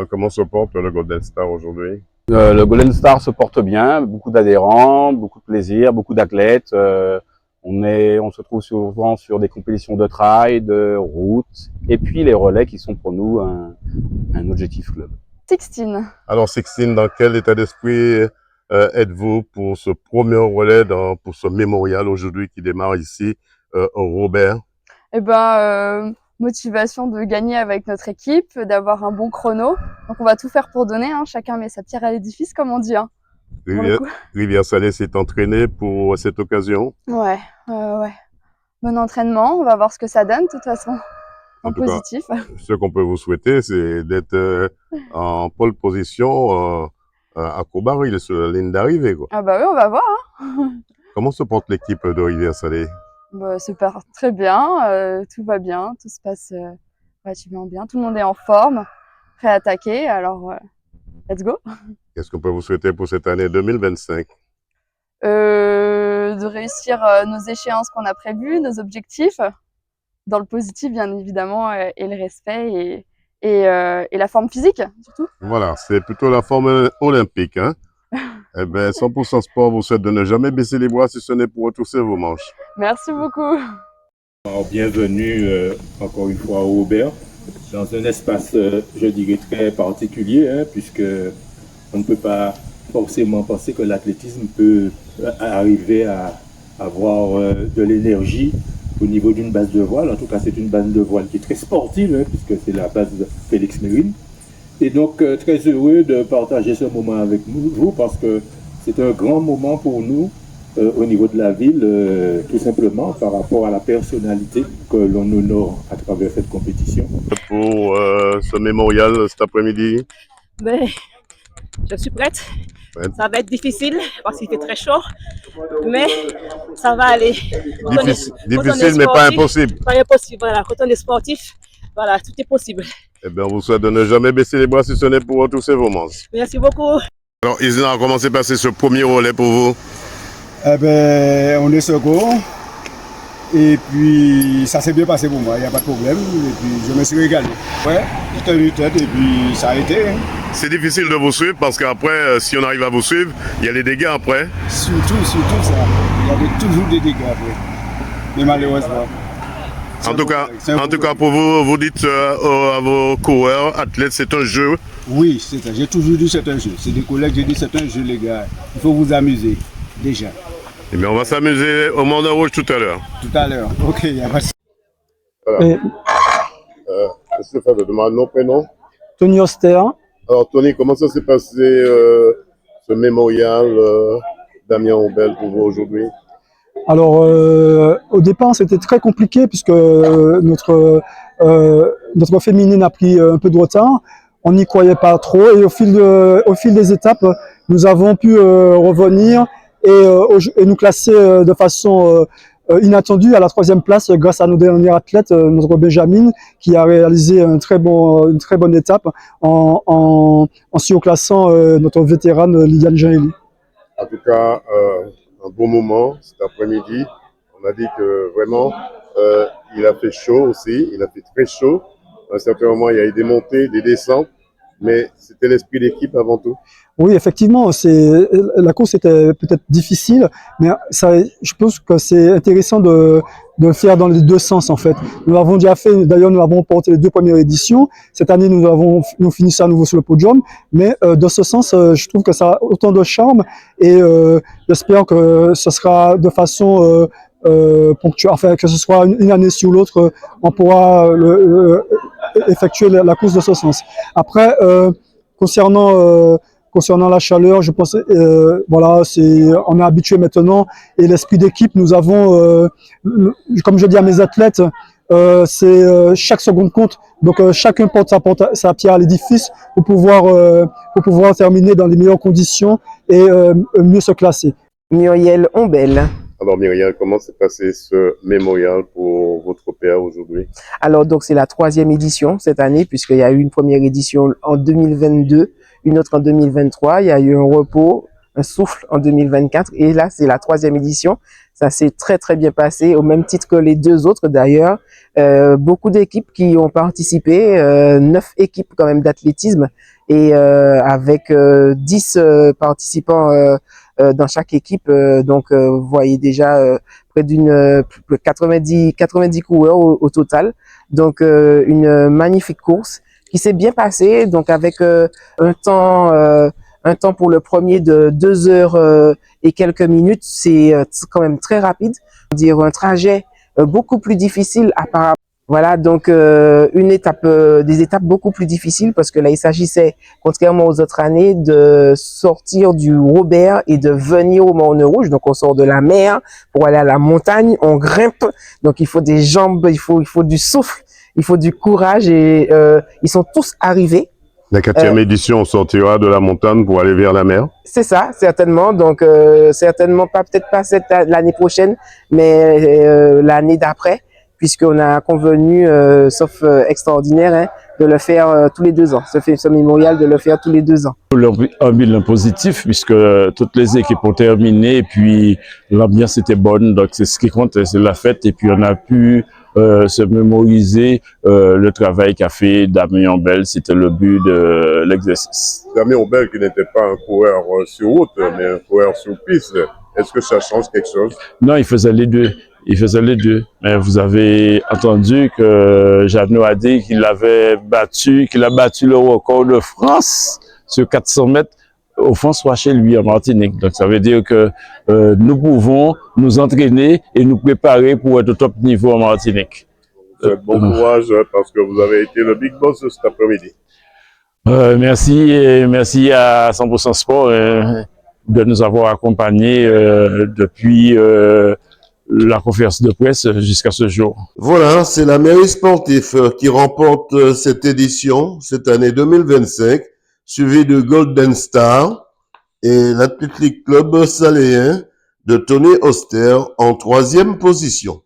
Comment se porte le Golden Star aujourd'hui? Le Golden Star se porte bien, beaucoup d'adhérents, beaucoup de plaisir, beaucoup d'athlètes. On se trouve souvent sur des compétitions de trail, de route, et puis les relais qui sont pour nous un objectif club. Sixtine. Alors Sixtine, dans quel état d'esprit êtes-vous pour ce premier relais pour ce mémorial aujourd'hui qui démarre ici au Robert? Eh ben, motivation de gagner avec notre équipe, d'avoir un bon chrono. Donc on va tout faire pour donner, hein. Chacun met sa pierre à l'édifice, comme on dit. Hein, Rivière Salée s'est entraînée pour cette occasion? Ouais. Bon entraînement, on va voir ce que ça donne de toute façon. En tout positif. Cas, ce qu'on peut vous souhaiter, c'est d'être en pole position à Kobaril, sur la ligne d'arrivée. Ah bah oui, on va voir. Hein. Comment se porte l'équipe de Rivière Salée? Bah, super, très bien, tout va bien, tout se passe relativement bien. Tout le monde est en forme, prêt à attaquer, alors let's go. Qu'est-ce qu'on peut vous souhaiter pour cette année 2025? De réussir nos échéances qu'on a prévues, nos objectifs, dans le positif bien évidemment, et le respect et la forme physique surtout. Voilà, c'est plutôt la forme olympique. Hein. Eh bien, 100% Sport vous souhaite de ne jamais baisser les bras si ce n'est pour retrousser vos manches. Merci beaucoup. Alors, bienvenue encore une fois au Robert, dans un espace, je dirais, très particulier, hein, puisque on ne peut pas forcément penser que l'athlétisme peut arriver à avoir de l'énergie au niveau d'une base de voile. En tout cas, c'est une base de voile qui est très sportive, hein, puisque c'est la base de Félix Mérine. Et donc, très heureux de partager ce moment avec vous, parce que c'est un grand moment pour nous au niveau de la ville, tout simplement par rapport à la personnalité que l'on honore à travers cette compétition. Pour ce mémorial cet après-midi? Ben, je suis prête. Ouais. Ça va être difficile parce qu'il fait très chaud, mais ça va aller. Difficile, mais pas impossible. Pas impossible, voilà. Quand on est sportif, voilà, tout est possible. Eh bien, on vous souhaite de ne jamais baisser les bras si ce n'est pour retrousser vos manches. Merci beaucoup. Alors, Isna, comment s'est passé ce premier relais pour vous? Eh bien, on est second. Et puis, ça s'est bien passé pour moi, il n'y a pas de problème. Et puis, je me suis régalé. Ouais, j'ai tenu tête et puis ça a été. Hein. C'est difficile de vous suivre parce qu'après, si on arrive à vous suivre, il y a les dégâts après. Surtout ça. Il y avait toujours des dégâts après. Mais malheureusement. En tout cas, pour vous, vous dites à vos coureurs, athlètes, c'est un jeu. Oui, c'est ça. J'ai toujours dit c'est un jeu. C'est des collègues, j'ai dit c'est un jeu, les gars. Il faut vous amuser, déjà. Eh bien, on va s'amuser au Mandat Rouge tout à l'heure. Tout à l'heure, ok, il n'y a pas de... Voilà. Est-ce que ça te demande nom, prénom? Tony Auster. Alors, Tony, comment ça s'est passé ce mémorial Damien Aubel pour vous aujourd'hui? Alors, au départ, c'était très compliqué puisque notre féminine a pris un peu de retard. On n'y croyait pas trop et au fil des étapes, nous avons pu revenir et nous classer de façon inattendue à la 3e place grâce à nos derniers athlètes, notre Benjamin, qui a réalisé une très bonne étape en surclassant notre vétérane Liliane Jean-Élie. En tout cas, un bon moment cet après-midi. On a dit que vraiment, il a fait chaud aussi, il a fait très chaud. À un certain moment, il y a eu des montées, des descentes, mais c'était l'esprit d'équipe avant tout. Oui, effectivement, la course était peut-être difficile, mais je pense que c'est intéressant de le faire dans les deux sens en fait. Nous l'avons déjà fait, d'ailleurs nous avons porté les 2 premières éditions. Cette année, nous finissons à nouveau sur le podium, mais dans ce sens, je trouve que ça a autant de charme et j'espère que ce sera de façon ponctuelle, enfin que ce soit une année sur l'autre, on pourra effectuer la course de ce sens. Après, concernant la chaleur, je pense, voilà, on est habitué maintenant et l'esprit d'équipe, nous avons, comme je dis à mes athlètes, chaque seconde compte. Donc chacun porte sa pierre à l'édifice pour pouvoir terminer dans les meilleures conditions et mieux se classer. Muriel Ombel. Alors Myriam, comment s'est passé ce mémorial pour votre père aujourd'hui? Alors donc c'est la 3e édition cette année puisqu'il y a eu une première édition en 2022, une autre en 2023, il y a eu un repos, un souffle en 2024 et là c'est la 3e édition. Ça s'est très très bien passé au même titre que les 2 autres d'ailleurs. Beaucoup d'équipes qui ont participé, 9 équipes quand même d'athlétisme et avec 10 participants dans chaque équipe, donc vous voyez déjà près d'une 90 coureurs au total, donc une magnifique course qui s'est bien passée, donc avec un temps un temps pour le premier de 2 heures et quelques minutes. C'est quand même très rapide. Dire un trajet beaucoup plus difficile apparemment. Voilà, donc des étapes beaucoup plus difficiles parce que là, il s'agissait, contrairement aux autres années, de sortir du Robert et de venir au Morne Rouge. Donc, on sort de la mer pour aller à la montagne, on grimpe. Donc, il faut des jambes, il faut du souffle, il faut du courage et ils sont tous arrivés. La 4e édition, on sortira de la montagne pour aller vers la mer. C'est ça, certainement. Donc, certainement pas, peut-être pas l'année prochaine, mais l'année d'après, puisqu'on a convenu, sauf extraordinaire, hein, de le faire tous les 2 ans. Ce mémorial, de le faire tous les 2 ans. Un bilan positif, puisque toutes les équipes ont terminé, et puis l'ambiance était bonne, donc c'est ce qui compte, c'est la fête, et puis on a pu se mémoriser le travail qu'a fait Damien Bell. C'était le but de l'exercice. Damien Bell qui n'était pas un coureur sur route, mais un coureur sur piste. Est-ce que ça change quelque chose? Non, il faisait les deux. Il faisait les deux. Mais vous avez entendu que Jeannot a dit qu'il a battu le record de France sur 400 mètres au François chez lui en Martinique. Donc ça veut dire que nous pouvons nous entraîner et nous préparer pour être au top niveau en Martinique. Bon courage parce que vous avez été le big boss cet après-midi. Merci et merci à 100% Sport de nous avoir accompagnés depuis la conférence de presse jusqu'à ce jour. Voilà, c'est la mairie sportive qui remporte cette édition, cette année 2025, suivie de Golden Star et l'Athletic Club saléen de Tony Auster en 3e position.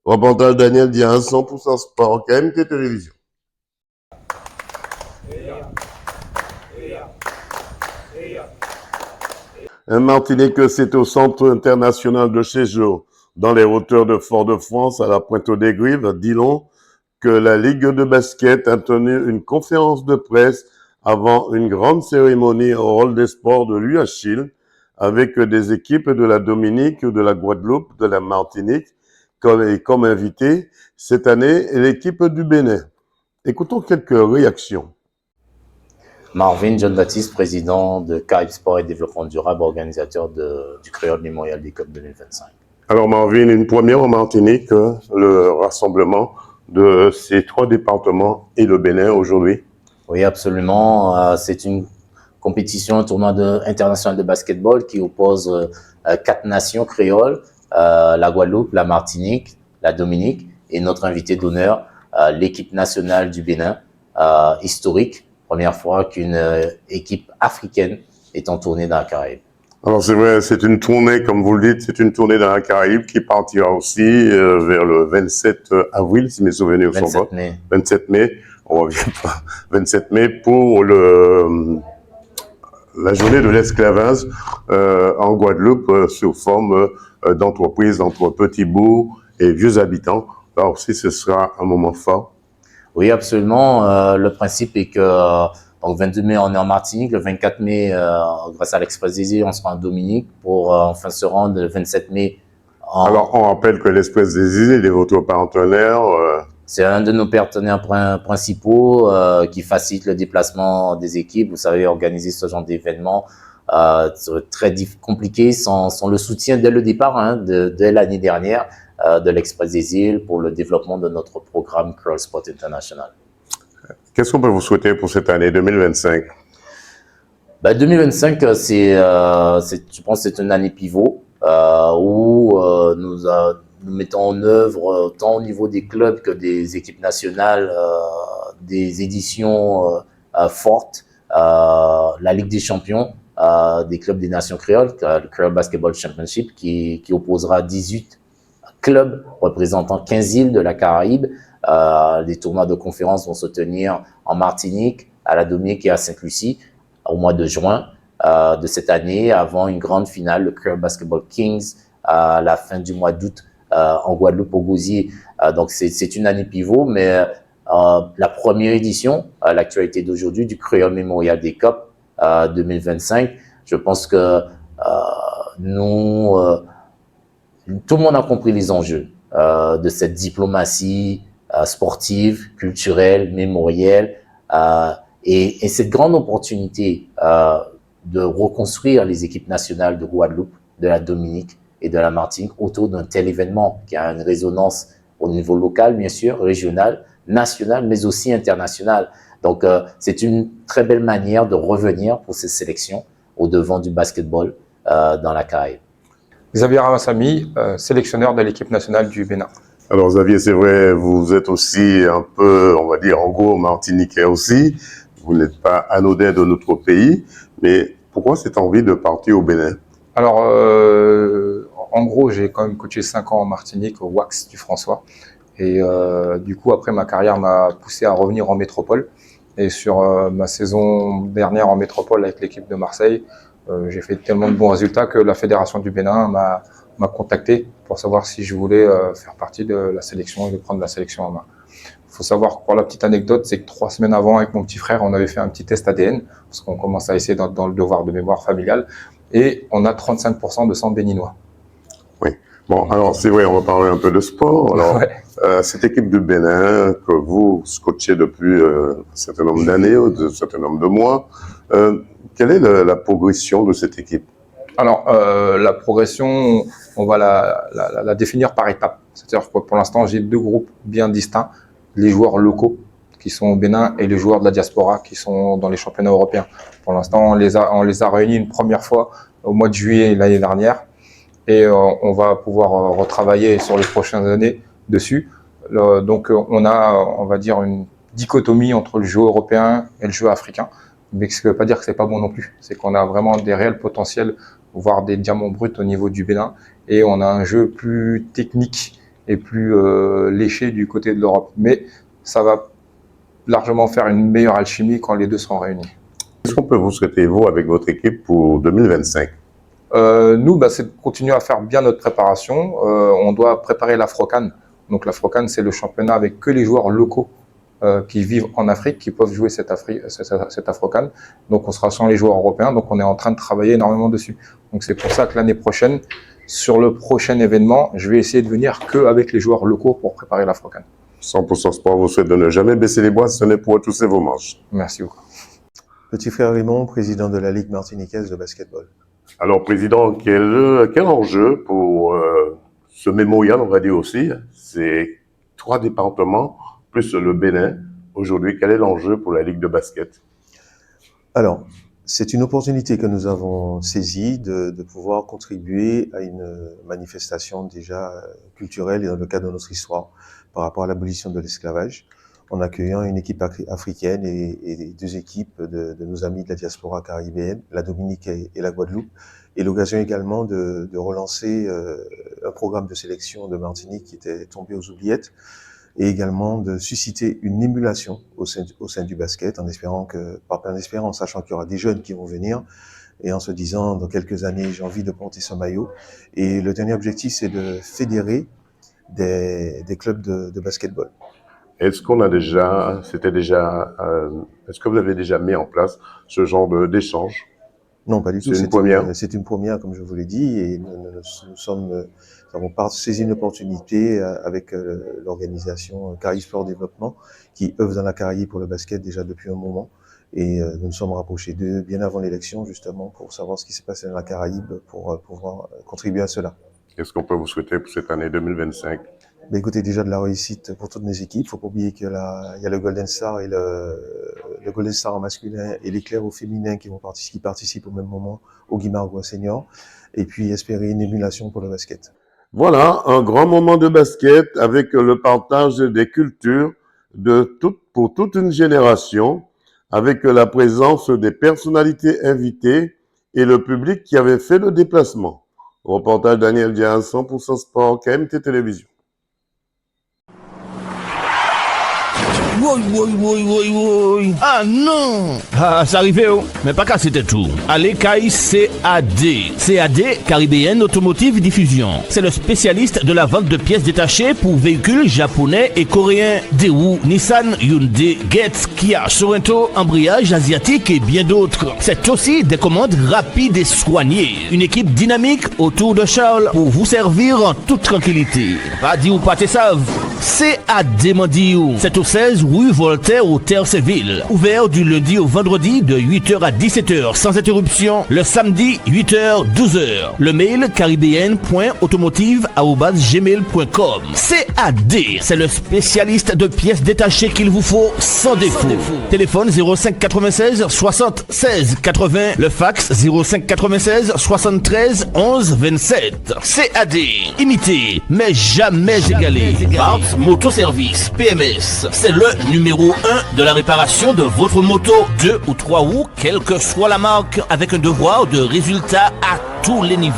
Reportage Daniel Diaz, 100% Sport, KMT Télévision. Un Martinique, c'est au Centre international de séjour dans les hauteurs de Fort-de-France, à la Pointe-aux-Grives, à Dillon, que la Ligue de basket a tenu une conférence de presse avant une grande cérémonie au hall des sports de l'UHIL avec des équipes de la Dominique, de la Guadeloupe, de la Martinique, comme invité cette année l'équipe du Bénin. Écoutons quelques réactions. Marvin John-Baptiste, président de Caraïbes Sport et Développement Durable, organisateur du Créole Mémorial des Cup 2025. Alors Marvin, une première en Martinique, le rassemblement de ces 3 départements et le Bénin aujourd'hui. Oui, absolument. C'est une compétition, un tournoi international de basketball qui oppose 4 nations créoles, la Guadeloupe, la Martinique, la Dominique et notre invité d'honneur, l'équipe nationale du Bénin, historique. Première fois qu'une équipe africaine est en tournée dans la Caraïbe. Alors c'est vrai, c'est une tournée, comme vous le dites, c'est une tournée dans la Caraïbe qui partira aussi vers le 27 avril, si mes souvenirs sont bons. 27 mai, on revient pas. 27 mai pour la journée de l'esclavage en Guadeloupe sous forme d'entreprise entre petits bourgs et vieux habitants. Là aussi, ce sera un moment fort. Oui, absolument. Le principe est que donc 22 mai, on est en Martinique. Le 24 mai, grâce à l'Express des îles, on sera en Dominique pour enfin se rendre le 27 mai. Alors, on rappelle que l'Express des îles est votre partenaire. C'est un de nos partenaires principaux qui facilite le déplacement des équipes. Vous savez, organiser ce genre d'événement, c'est très compliqué sans le soutien dès le départ, dès l'année dernière, de l'Express des îles pour le développement de notre programme Creole Sport International. Qu'est-ce qu'on peut vous souhaiter pour cette année 2025? 2025, je pense que c'est une année pivot où nous mettons en œuvre, tant au niveau des clubs que des équipes nationales, des éditions fortes, la Ligue des champions, des clubs des nations créoles, le Creole Basketball Championship, qui opposera 18 clubs représentant 15 îles de la Caraïbe. Les tournois de conférence vont se tenir en Martinique, à la Dominique et à Sainte-Lucie au mois de juin de cette année, avant une grande finale, le Creole Basketball Kings, à la fin du mois d'août en Guadeloupe, au Gosier. Donc c'est une année pivot, mais la première édition, l'actualité d'aujourd'hui, du Créole Mémorial des Cup 2025, je pense que tout le monde a compris les enjeux de cette diplomatie sportive, culturelle, mémorielle, et cette grande opportunité de reconstruire les équipes nationales de Guadeloupe, de la Dominique et de la Martinique autour d'un tel événement qui a une résonance au niveau local, bien sûr, régional, national, mais aussi international. Donc, c'est une très belle manière de revenir pour ces sélections au devant du basketball dans la Caraïbe. Xavier Ramassami, sélectionneur de l'équipe nationale du Bénin. Alors Xavier, c'est vrai, vous êtes aussi un peu, on va dire, en gros, martiniquais aussi. Vous n'êtes pas anodin de notre pays, mais pourquoi cette envie de partir au Bénin? Alors, en gros, j'ai quand même coaché 5 ans en Martinique, au WAX du François. Et du coup, après, ma carrière m'a poussé à revenir en métropole. Et sur ma saison dernière en métropole avec l'équipe de Marseille, j'ai fait tellement de bons résultats que la Fédération du Bénin m'a contacté pour savoir si je voulais faire partie de la sélection et de prendre la sélection en main. Il faut savoir, pour la petite anecdote, c'est que 3 semaines avant, avec mon petit frère, on avait fait un petit test ADN, parce qu'on commence à essayer dans le devoir de mémoire familiale, et on a 35% de sang béninois. Oui. Bon, alors c'est vrai, on va parler un peu de sport. Alors, Ouais. Cette équipe du Bénin que vous coachez depuis un certain nombre d'années, un certain nombre de mois, quelle est la progression de cette équipe? Alors, la progression, on va la définir par étapes. C'est-à-dire que pour l'instant, j'ai 2 groupes bien distincts. Les joueurs locaux qui sont au Bénin et les joueurs de la diaspora qui sont dans les championnats européens. Pour l'instant, on les a réunis une première fois au mois de juillet l'année dernière et on va pouvoir retravailler sur les prochaines années dessus. Donc, on a, on va dire, une dichotomie entre le jeu européen et le jeu africain. Mais ce qui ne veut pas dire que c'est pas bon non plus. C'est qu'on a vraiment des réels potentiels, voire des diamants bruts au niveau du Bénin. Et on a un jeu plus technique et plus léché du côté de l'Europe. Mais ça va largement faire une meilleure alchimie quand les deux seront réunis. Qu'est-ce qu'on peut vous souhaiter, vous, avec votre équipe pour 2025? Nous, c'est de continuer à faire bien notre préparation. On doit préparer l'Afrocan. Donc l'Afrocan, c'est le championnat avec que les joueurs locaux qui vivent en Afrique, qui peuvent jouer cette Afrocan. Donc on sera sans les joueurs européens, donc on est en train de travailler énormément dessus. Donc c'est pour ça que l'année prochaine, sur le prochain événement, je vais essayer de venir qu'avec les joueurs locaux pour préparer l'Afrocan. 100% Sport vous souhaite de ne jamais baisser les bois, ce n'est pour retrousser vos manches. Merci beaucoup. Petit frère Raymond, président de la Ligue martiniquaise de basketball. Alors, président, quel enjeu pour ce mémorial, on va dire aussi, c'est 3 départements, plus le Bénin. Aujourd'hui, quel est l'enjeu pour la Ligue de basket? Alors, c'est une opportunité que nous avons saisie de pouvoir contribuer à une manifestation déjà culturelle et dans le cadre de notre histoire par rapport à l'abolition de l'esclavage, en accueillant une équipe africaine et 2 équipes de nos amis de la diaspora caribéenne, la Dominique et la Guadeloupe, et l'occasion également de relancer un programme de sélection de Martinique qui était tombé aux oubliettes, et également de susciter une émulation au sein du basket, en espérant, sachant qu'il y aura des jeunes qui vont venir, et en se disant, dans quelques années, j'ai envie de porter ce maillot. Et le dernier objectif, c'est de fédérer des clubs de basketball. Est-ce qu'on a déjà, est-ce que vous avez déjà mis en place ce genre d'échange? Non, pas du tout. C'est une première. C'est une première, comme je vous l'ai dit, et nous avons saisi une opportunité avec l'organisation Caraïbes Sport Développement, qui œuvre dans la Caraïbe pour le basket déjà depuis un moment. Et nous nous sommes rapprochés d'eux bien avant l'élection, justement, pour savoir ce qui s'est passé dans la Caraïbe, pour pouvoir contribuer à cela. Qu'est-ce qu'on peut vous souhaiter pour cette année 2025? Écoutez, déjà de la réussite pour toutes nos équipes. Il ne faut pas oublier qu'il y a le Golden Star et le Golden Star en masculin et l'Éclair au féminin qui participent au même moment au Guimarães Senior. Et puis espérer une émulation pour le basket. Voilà, un grand moment de basket avec le partage des cultures pour toute une génération, avec la présence des personnalités invitées et le public qui avait fait le déplacement. Reportage Daniel Diaz, 100% Sport, KMT Télévision. Oui. Ah non! Ah, ça arrivait, oh. Mais pas qu'à c'était tout. Allez, Kai CAD. CAD, Caribbean Automotive Diffusion. C'est le spécialiste de la vente de pièces détachées pour véhicules japonais et coréens. Daewoo, Nissan, Hyundai, Getz, Kia, Sorento, embrayage asiatique et bien d'autres. C'est aussi des commandes rapides et soignées. Une équipe dynamique autour de Charles pour vous servir en toute tranquillité. Pas dit ou pas te savent. CAD Mandiou. C'est au 16 rue Voltaire au Terre-Séville. Ouvert du lundi au vendredi de 8h à 17h sans interruption. Le samedi 8h 12h. Le mail caribéenne.automotive@gmail.com. CAD, c'est le spécialiste de pièces détachées qu'il vous faut sans défaut. Téléphone 05 96 60 16 80. Le fax 05 96 73 11 27. CAD, imité mais jamais égalé. Parts Motoservice PMS, c'est le numéro 1 de la réparation de votre moto, 2 ou 3 roues, quelle que soit la marque, avec un devoir de résultat à tous les niveaux.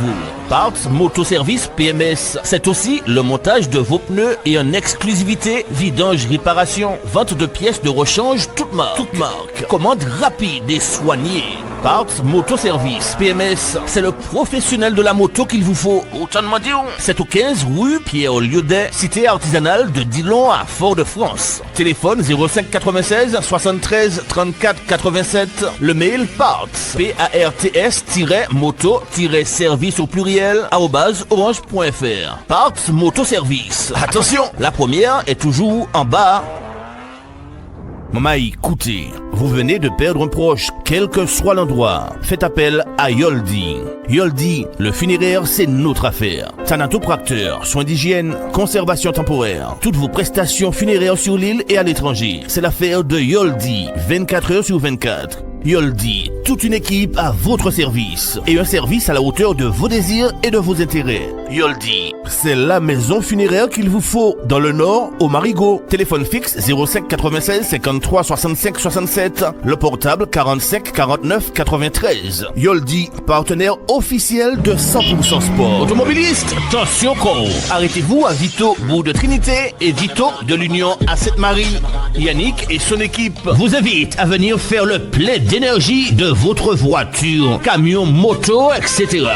Parts Motoservice PMS, c'est aussi le montage de vos pneus et en exclusivité vidange réparation, vente de pièces de rechange toute marque. Commande rapide et soignée. Parts Motoservice PMS, c'est le professionnel de la moto qu'il vous faut. Autant de dire, c'est au 15 rue Pierre-Liaudet, cité artisanale de Dillon à Fort-de-France. Téléphone 05 96 73 34 87. Le mail parts parts-moto-service au pluriel @orange.fr. Parts Motoservice. Attention, la première est toujours en bas. Maman, écoutez, vous venez de perdre un proche, quel que soit l'endroit. Faites appel à Yoldi. Yoldi, le funéraire, c'est notre affaire. Thanatopracteur, soins d'hygiène, conservation temporaire. Toutes vos prestations funéraires sur l'île et à l'étranger. C'est l'affaire de Yoldi, 24 heures sur 24. Yoldi, toute une équipe à votre service et un service à la hauteur de vos désirs et de vos intérêts. Yoldi, c'est la maison funéraire qu'il vous faut dans le Nord au Marigot. Téléphone fixe 05 96 53 65 67, le portable 45 49 93. Yoldi, partenaire officiel de 100% sport. Automobiliste, attention con. Arrêtez-vous à Vito, bout de Trinité et Vito de l'Union à Sainte-Marie. Yannick et son équipe vous invitent à venir faire le plein d'énergie de votre voiture, camion, moto, etc.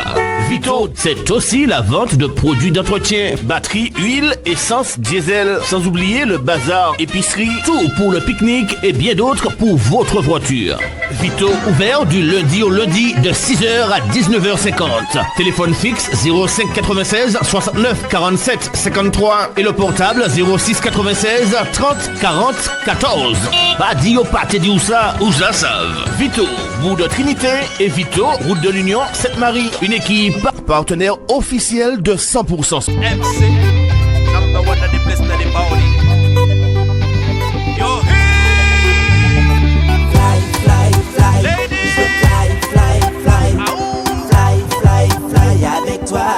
Vito, c'est aussi la vente de produits d'entretien, batterie, huile, essence, diesel, sans oublier le bazar, épicerie, tout pour le pique-nique et bien d'autres pour votre voiture. Vito, ouvert du lundi au lundi de 6h à 19h50. Téléphone fixe 05 96 69 47 53 et le portable 06 96 30 40 14. Pas dit au pâté dit où ça, où ça savent. Vito, bout de Trinité et Vito, route de l'Union, Sainte-Marie. Une équipe partenaire officielle de 100%. MC, number one of the best of the body. Yo, Fly, fly, fly. ladies, Je veux fly, fly, fly. Fly, fly, fly avec toi,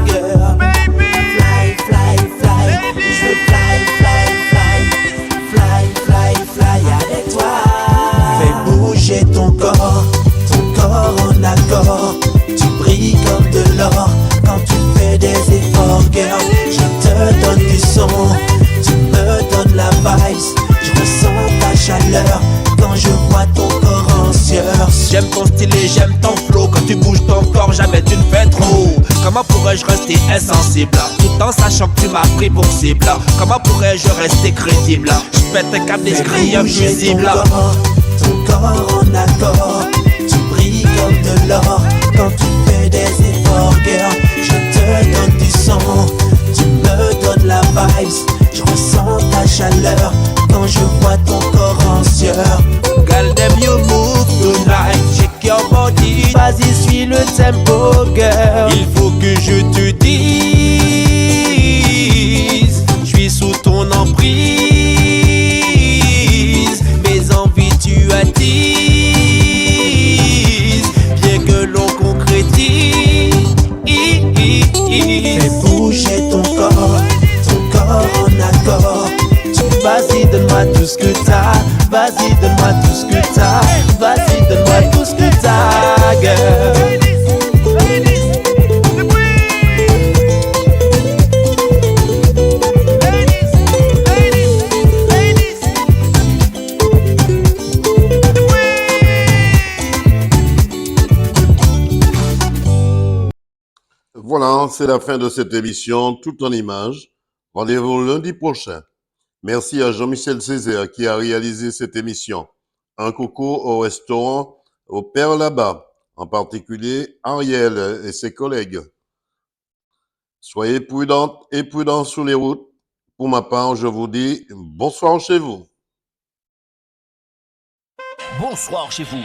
girl. baby, Fly, fly, fly. Je veux fly, fly, fly. Fly, fly, fly avec toi. Fais bouger ton corps en accord. Tu brilles comme de l'or quand tu fais des efforts, girl. Je te donne du son, tu me donnes la vibe. Je ressens ta chaleur quand je vois ton corps en sueur. j'aime ton style et j'aime ton flow. Quand tu bouges ton corps, jamais tu ne fais trop. Comment pourrais-je rester insensible tout en sachant que tu m'as pris pour cible? Comment pourrais-je rester crédible? Je pète un câble d'esprit infusible. Ton corps en accord. Tu brilles comme de l'or quand tu fais des efforts, girl. Je te donne du son, tu me donnes la vibe. Je ressens ta chaleur quand je vois ton corps en sueur. Girl, them you move tonight, shake your body. Vas-y, suis le tempo, girl. Il faut que je te dise, je suis sous ton emprise. Mes envies tu attises, bien que l'on concrétise. Fais bouger ton corps en accord. Vas-y, donne-moi tout ce que t'as. Vas-y, donne-moi tout ce que t'as. Vas-y, donne-moi tout ce que t'as, girl. Voilà, c'est la fin de cette émission, tout en images. Rendez-vous lundi prochain. Merci à Jean-Michel Césaire qui a réalisé cette émission. Un coucou au restaurant au Père là-bas, en particulier Ariel et ses collègues. Soyez prudentes et prudents sur les routes. Pour ma part, je vous dis bonsoir chez vous. Bonsoir chez vous.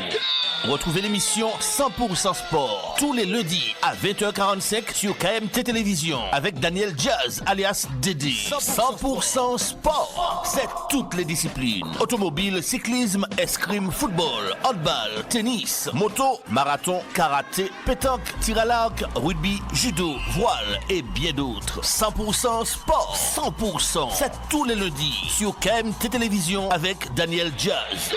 Retrouvez l'émission 100% Sport tous les lundis à 20h45 sur KMT Télévision avec Daniel Jazz alias Dédé. 100% Sport, c'est toutes les disciplines. Automobile, cyclisme, escrime, football, handball, tennis, moto, marathon, karaté, pétanque, tir à l'arc, rugby, judo, voile et bien d'autres. 100% Sport, 100%, c'est tous les lundis sur KMT Télévision avec Daniel Jazz.